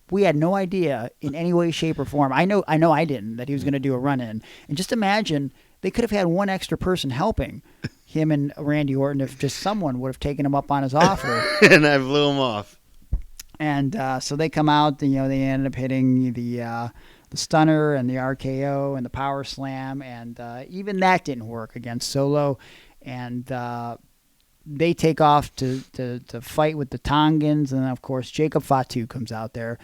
we had no idea in any way, shape, or form. I know I didn't that he was going to do a run in, and just imagine they could have had one extra person helping him and Randy Orton if just someone would have taken him up on his offer. And I blew him off. And so they come out, they ended up hitting the stunner and the RKO and the power slam, and even that didn't work against Solo. And they take off to fight with the Tongans, and of course Jacob Fatu comes out there,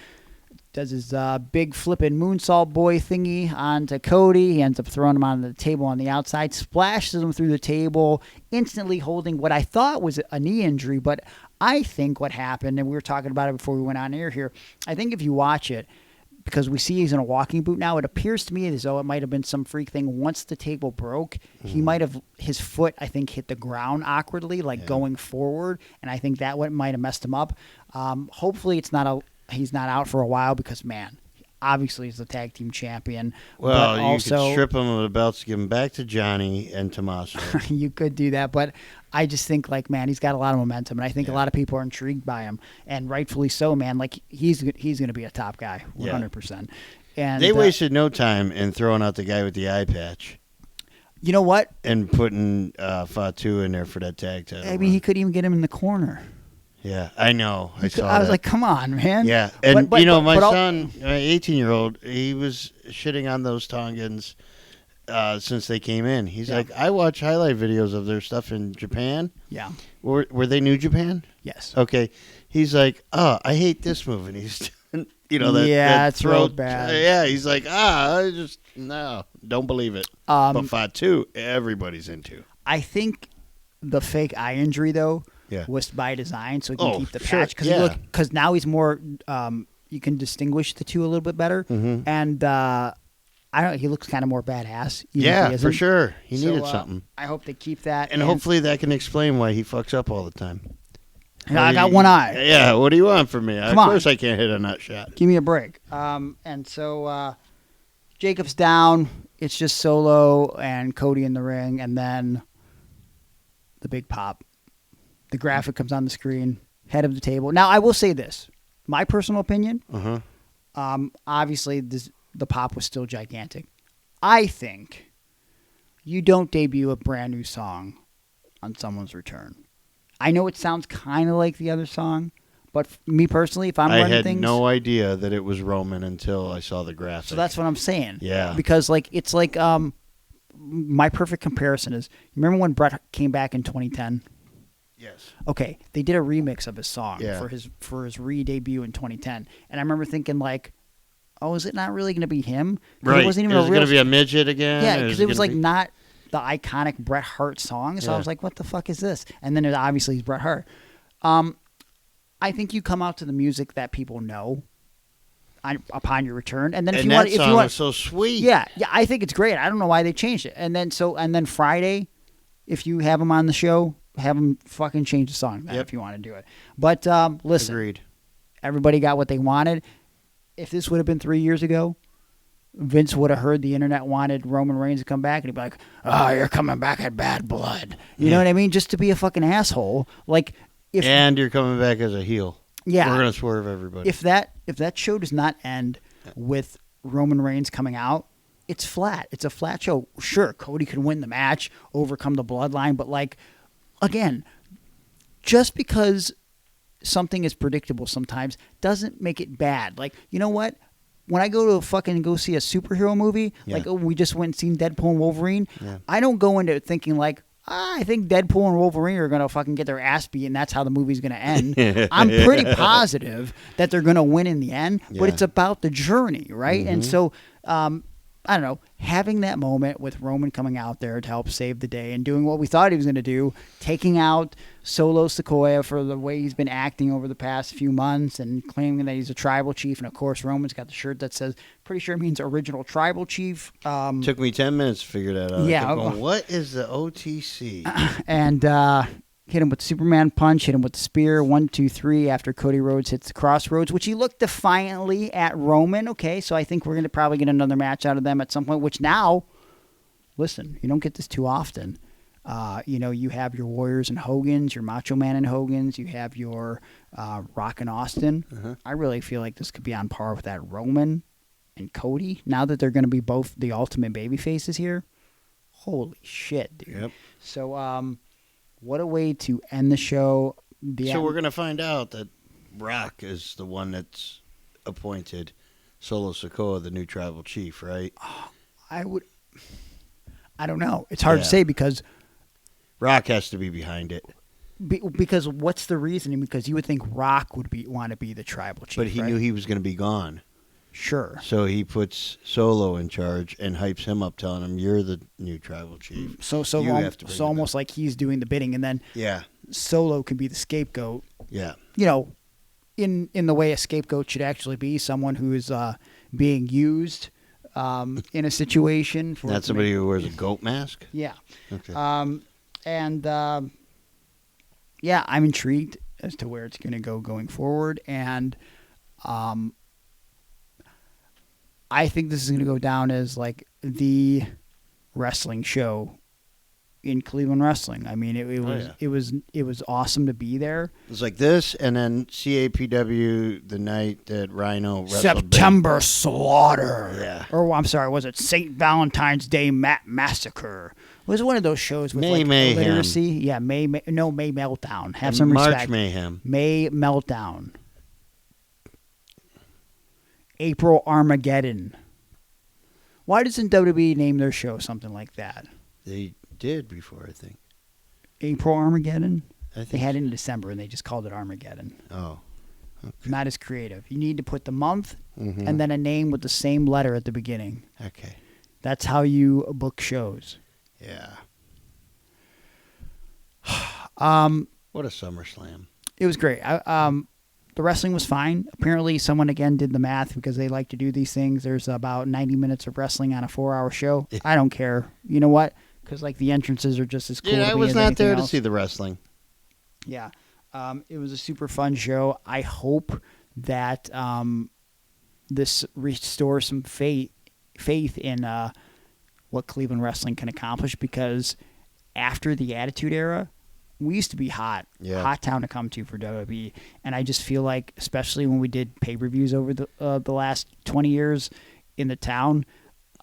does his big flipping moonsault boy thingy onto Cody. He ends up throwing him onto the table on the outside, splashes him through the table, instantly holding what I thought was a knee injury. But I think what happened, and we were talking about it before we went on air here, I think if you watch it, because we see he's in a walking boot now, it appears to me as though it might have been some freak thing. Once the table broke, he might have, his foot, I think, hit the ground awkwardly, like going forward, and I think that might have messed him up. Hopefully he's not out for a while because, man, obviously he's the tag team champion. Well, but you also, could strip him of the belts, give him back to Johnny and Tomasso. You could do that, but I just think, like, man, he's got a lot of momentum, and I think a lot of people are intrigued by him, and rightfully so, man. Like, he's going to be a top guy, 100%. And they wasted no time in throwing out the guy with the eye patch. You know what? And putting Fatu in there for that tag title. I mean, he could even get him in the corner. Yeah, I know. I saw I was that. like, come on, man. Yeah, and But- my but I'll- son, my 18-year-old, he was shitting on those Tongans since they came in. He's Yeah. like, I watch highlight videos of their stuff in Japan. Yeah. Were they New Japan? Yes. Okay. He's like, oh, I hate this move, and he's, that Yeah, that it's real throat. bad. Yeah, he's like, I just no, don't believe it. But Fatu, everybody's into. I think the fake eye injury though Yeah. was by design, so he can keep the sure, patch yeah. because now he's more. You can distinguish the two a little bit better, Mhm. and I don't. He looks kind of more badass. even if Yeah, he for isn't. sure. He So, needed something, I hope they keep that, and hopefully that can explain why he fucks up all the time. I got one eye. Yeah, what do you want from me? Come of on. course I can't hit a nut shot. Give me a break. And so Jacob's down. It's just Solo and Cody in the ring, and then the big pop. The graphic comes on the screen, head of the table. Now, I will say this. My personal opinion, obviously the pop was still gigantic. I think you don't debut a brand new song on someone's return. I know it sounds kind of like the other song, but me personally, if I'm I running had things... no idea that it was Roman until I saw the graphic. So that's what I'm saying. Yeah. Because it's like my perfect comparison is, remember when Bret came back in 2010? Yes. Okay, they did a remix of his song Yeah. for his re-debut in 2010, and I remember thinking like, oh, is it not really going to be him? 'Cause Right. It wasn't even Is a it real. going to be a midget again? Yeah, or because is it was gonna like be- not the iconic Bret Hart song. So I Yeah. was like, what the fuck is this? And then obviously he's Bret Hart. I think you come out to the music that people know upon your return, and then if And you that want, song was so sweet. yeah, I think it's great. I don't know why they changed it. And then Friday, if you have them on the show, have them fucking change the song then if you want to do it. But listen, Agreed. everybody got what they wanted. If this would have been 3 years ago, Vince would have heard the internet wanted Roman Reigns to come back, and he'd be like, "Oh, you're coming back at Bad Blood." You know what I mean? Just to be a fucking asshole. Like if And you're coming back as a heel. Yeah. We're going to swerve everybody. if that show does not end with Roman Reigns coming out, it's flat. It's a flat show. Sure, Cody could win the match, overcome the bloodline, but like again, just because something is predictable sometimes doesn't make it bad. Like, you know what? When I go see a superhero movie, like we just went and seen Deadpool and Wolverine, I don't go into it thinking like, I think Deadpool and Wolverine are going to fucking get their ass beat and that's how the movie's going to end. I'm pretty positive that they're going to win in the end, but it's about the journey, right? And so, I don't know, having that moment with Roman coming out there to help save the day and doing what we thought he was going to do, taking out Solo Sikoa for the way he's been acting over the past few months and claiming that he's a tribal chief. And, of course, Roman's got the shirt that says, pretty sure it means original tribal chief. Took me 10 minutes to figure that out. Yeah, I kept going, what is the OTC? And hit him with the Superman punch, hit him with the spear, 1, 2, 3 after Cody Rhodes hits the crossroads, which he looked defiantly at Roman. Okay, so I think we're going to probably get another match out of them at some point, which now, listen, you don't get this too often. You have your Warriors and Hogans, your Macho Man and Hogans, you have your Rock and Austin. I really feel like this could be on par with that Roman and Cody. Now that they're going to be both the ultimate baby faces here, holy shit, dude. Yep. So, what a way to end the show. So we're going to find out that Rock is the one that's appointed Solo Sikoa the new tribal chief, right? I don't know. It's hard to say because Rock has to be behind it. because what's the reasoning? Because you would think Rock would want to be the tribal chief, But he right? knew he was going to be gone. Sure. So he puts Solo in charge and hypes him up, telling him, you're the new tribal chief. So You have to bring it almost like he's doing the bidding, and then Yeah. Solo can be the scapegoat. Yeah. You know, in the way a scapegoat should actually be, someone who is being used in a situation. For Not somebody who wears a goat mask? Yeah. Okay. Yeah, I'm intrigued as to where it's going to go going forward, and I think this is going to go down as like the wrestling show in Cleveland wrestling. I mean, it was awesome to be there. It was like this, and then CAPW the night that Rhino wrestled. September Slaughter. Yeah. Or I'm sorry, was it St. Valentine's Day Massacre? It was one of those shows with May like Mayhem. illiteracy. Yeah, May Meltdown. Have some March respect. Mayhem. May Meltdown. April Armageddon. Why doesn't WWE name their show something like that? They did before, I think. April Armageddon? I think They had it in December, and they just called it Armageddon. Oh. Okay. Not as creative. You need to put the month Mhm. and then a name with the same letter at the beginning. Okay. That's how you book shows. Yeah. What a SummerSlam. It was great. The wrestling was fine. Apparently, someone again did the math because they like to do these things. There's about 90 minutes of wrestling on a 4-hour show. I don't care. You know what? Because like the entrances are just as cool. Yeah, to I me was as not anything there else. to see the wrestling. Yeah. It was a super fun show. I hope that this restores some faith in what Cleveland wrestling can accomplish, because after the Attitude Era, we used to be hot town to come to for WWE, and I just feel like, especially when we did pay-per-views over the last 20 years in the town,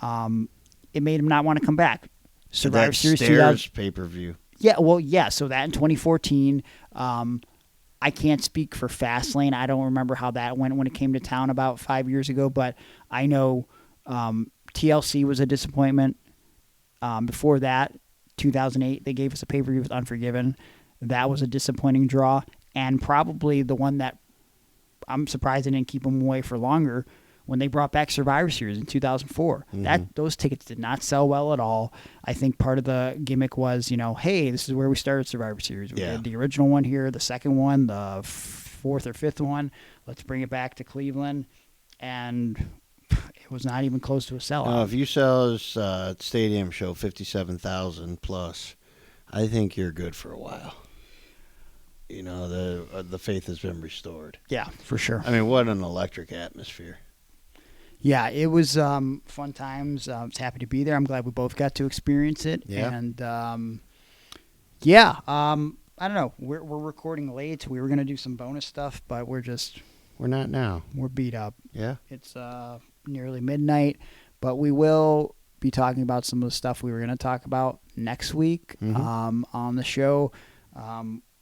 it made them not want to come back. Survivor Series 2000 pay-per-view. Yeah, well, yeah. So that in 2014, I can't speak for Fastlane. I don't remember how that went when it came to town about 5 years ago, but I know TLC was a disappointment. Before that, 2008, they gave us a pay-per-view with Unforgiven. That was a disappointing draw, and probably the one that I'm surprised they didn't keep them away for longer, when they brought back Survivor Series in 2004. Those tickets did not sell well at all. I think part of the gimmick was, hey, this is where we started Survivor Series. We did the original one here, the second one, the fourth or fifth one. Let's bring it back to Cleveland. And it was not even close to a sellout. If you sell a stadium show 57,000 plus, I think you're good for a while. The faith has been restored. Yeah, for sure. I mean, what an electric atmosphere. Yeah, it was fun times. I was happy to be there. I'm glad we both got to experience it. Yeah. And, I don't know. We're recording late. We were going to do some bonus stuff, but we're not now. We're beat up. Yeah. It's nearly midnight, but we will be talking about some of the stuff we were going to talk about next week on the show,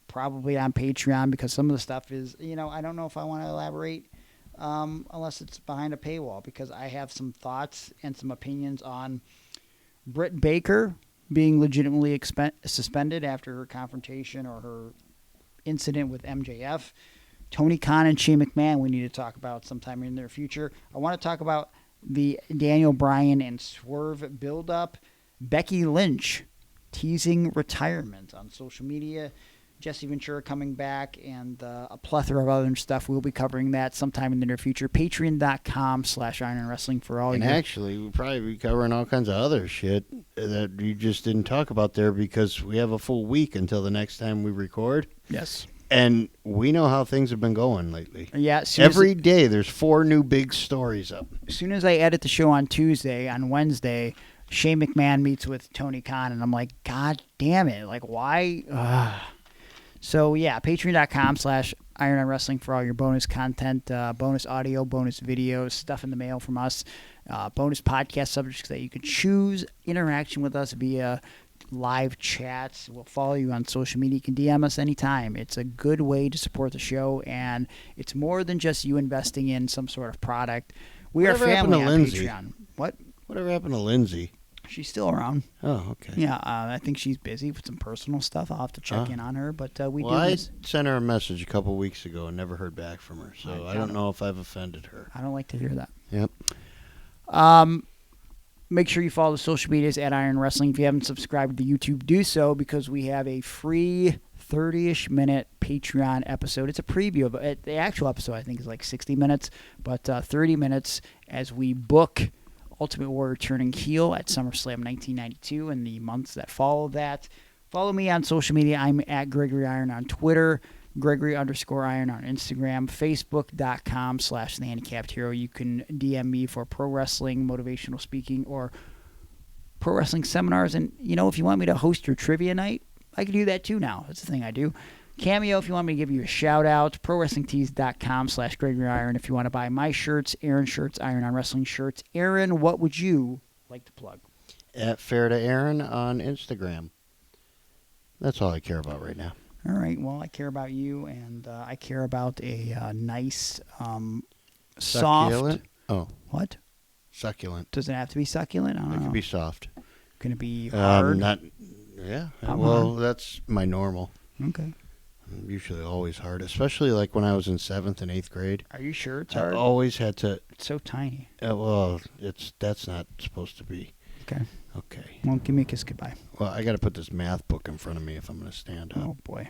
probably on Patreon, because some of the stuff is, I don't know if I want to elaborate unless it's behind a paywall, because I have some thoughts and some opinions on Britt Baker being legitimately suspended after her confrontation or her incident with MJF. Tony Khan and Shane McMahon we need to talk about sometime in the near future. I want to talk about the Daniel Bryan and Swerve build-up. Becky Lynch teasing retirement on social media. Jesse Ventura coming back, and a plethora of other stuff. We'll be covering that sometime in the near future. Patreon.com/Iron Wrestling for all. And actually, we'll probably be covering all kinds of other shit that you just didn't talk about there, because we have a full week until the next time we record. Yes. And we know how things have been going lately. Yeah. Every day there's 4 new big stories up. As soon as I edit the show on Tuesday, on Wednesday, Shane McMahon meets with Tony Khan, and I'm like, God damn it. Like, why? So, yeah, patreon.com/Iron Wrestling for all your bonus content, bonus audio, bonus videos, stuff in the mail from us, bonus podcast subjects that you can choose, interaction with us via live chats. We'll follow you on social media. You can DM us anytime. It's a good way to support the show, and it's more than just you investing in some sort of product. We are family on Lindsay? Patreon. What? Whatever happened to Lindsay? She's still around. Oh, okay. Yeah, I think she's busy with some personal stuff. I'll have to check in on her, but I sent her a message a couple weeks ago and never heard back from her, so I don't know if I've offended her. I don't like to hear that. Yep. Make sure you follow the social medias at Iron Wrestling. If you haven't subscribed to YouTube, do so, because we have a free 30-ish minute Patreon episode. It's a preview of it. The actual episode, I think, is like 60 minutes, but 30 minutes as we book Ultimate Warrior turning heel at SummerSlam 1992 and the months that follow that. Follow me on social media. I'm at Gregory Iron on Twitter, Gregory_Iron on Instagram, Facebook.com/The Handicapped Hero. You can DM me for pro wrestling, motivational speaking, or pro wrestling seminars. And, if you want me to host your trivia night, I can do that too now. That's the thing I do. Cameo, if you want me to give you a shout-out. ProWrestlingTees.com/Gregory Iron if you want to buy my shirts, Aaron shirts, Iron on Wrestling shirts. Aaron, what would you like to plug? At Fair to Aaron on Instagram. That's all I care about right now. All right. Well, I care about you, and I care about a nice, Succulent? soft. Oh. What? Succulent. Does it have to be succulent? I don't know. It can be soft. Can it be hard? Yeah. How Well, hard? that's my normal. Okay. I'm usually always hard, especially like when I was in 7th and 8th grade. Are you sure it's I hard? always had to. It's so tiny. That's not supposed to be. Okay. Okay. Well, give me a kiss goodbye. Well, I got to put this math book in front of me if I'm going to stand up. Oh, boy.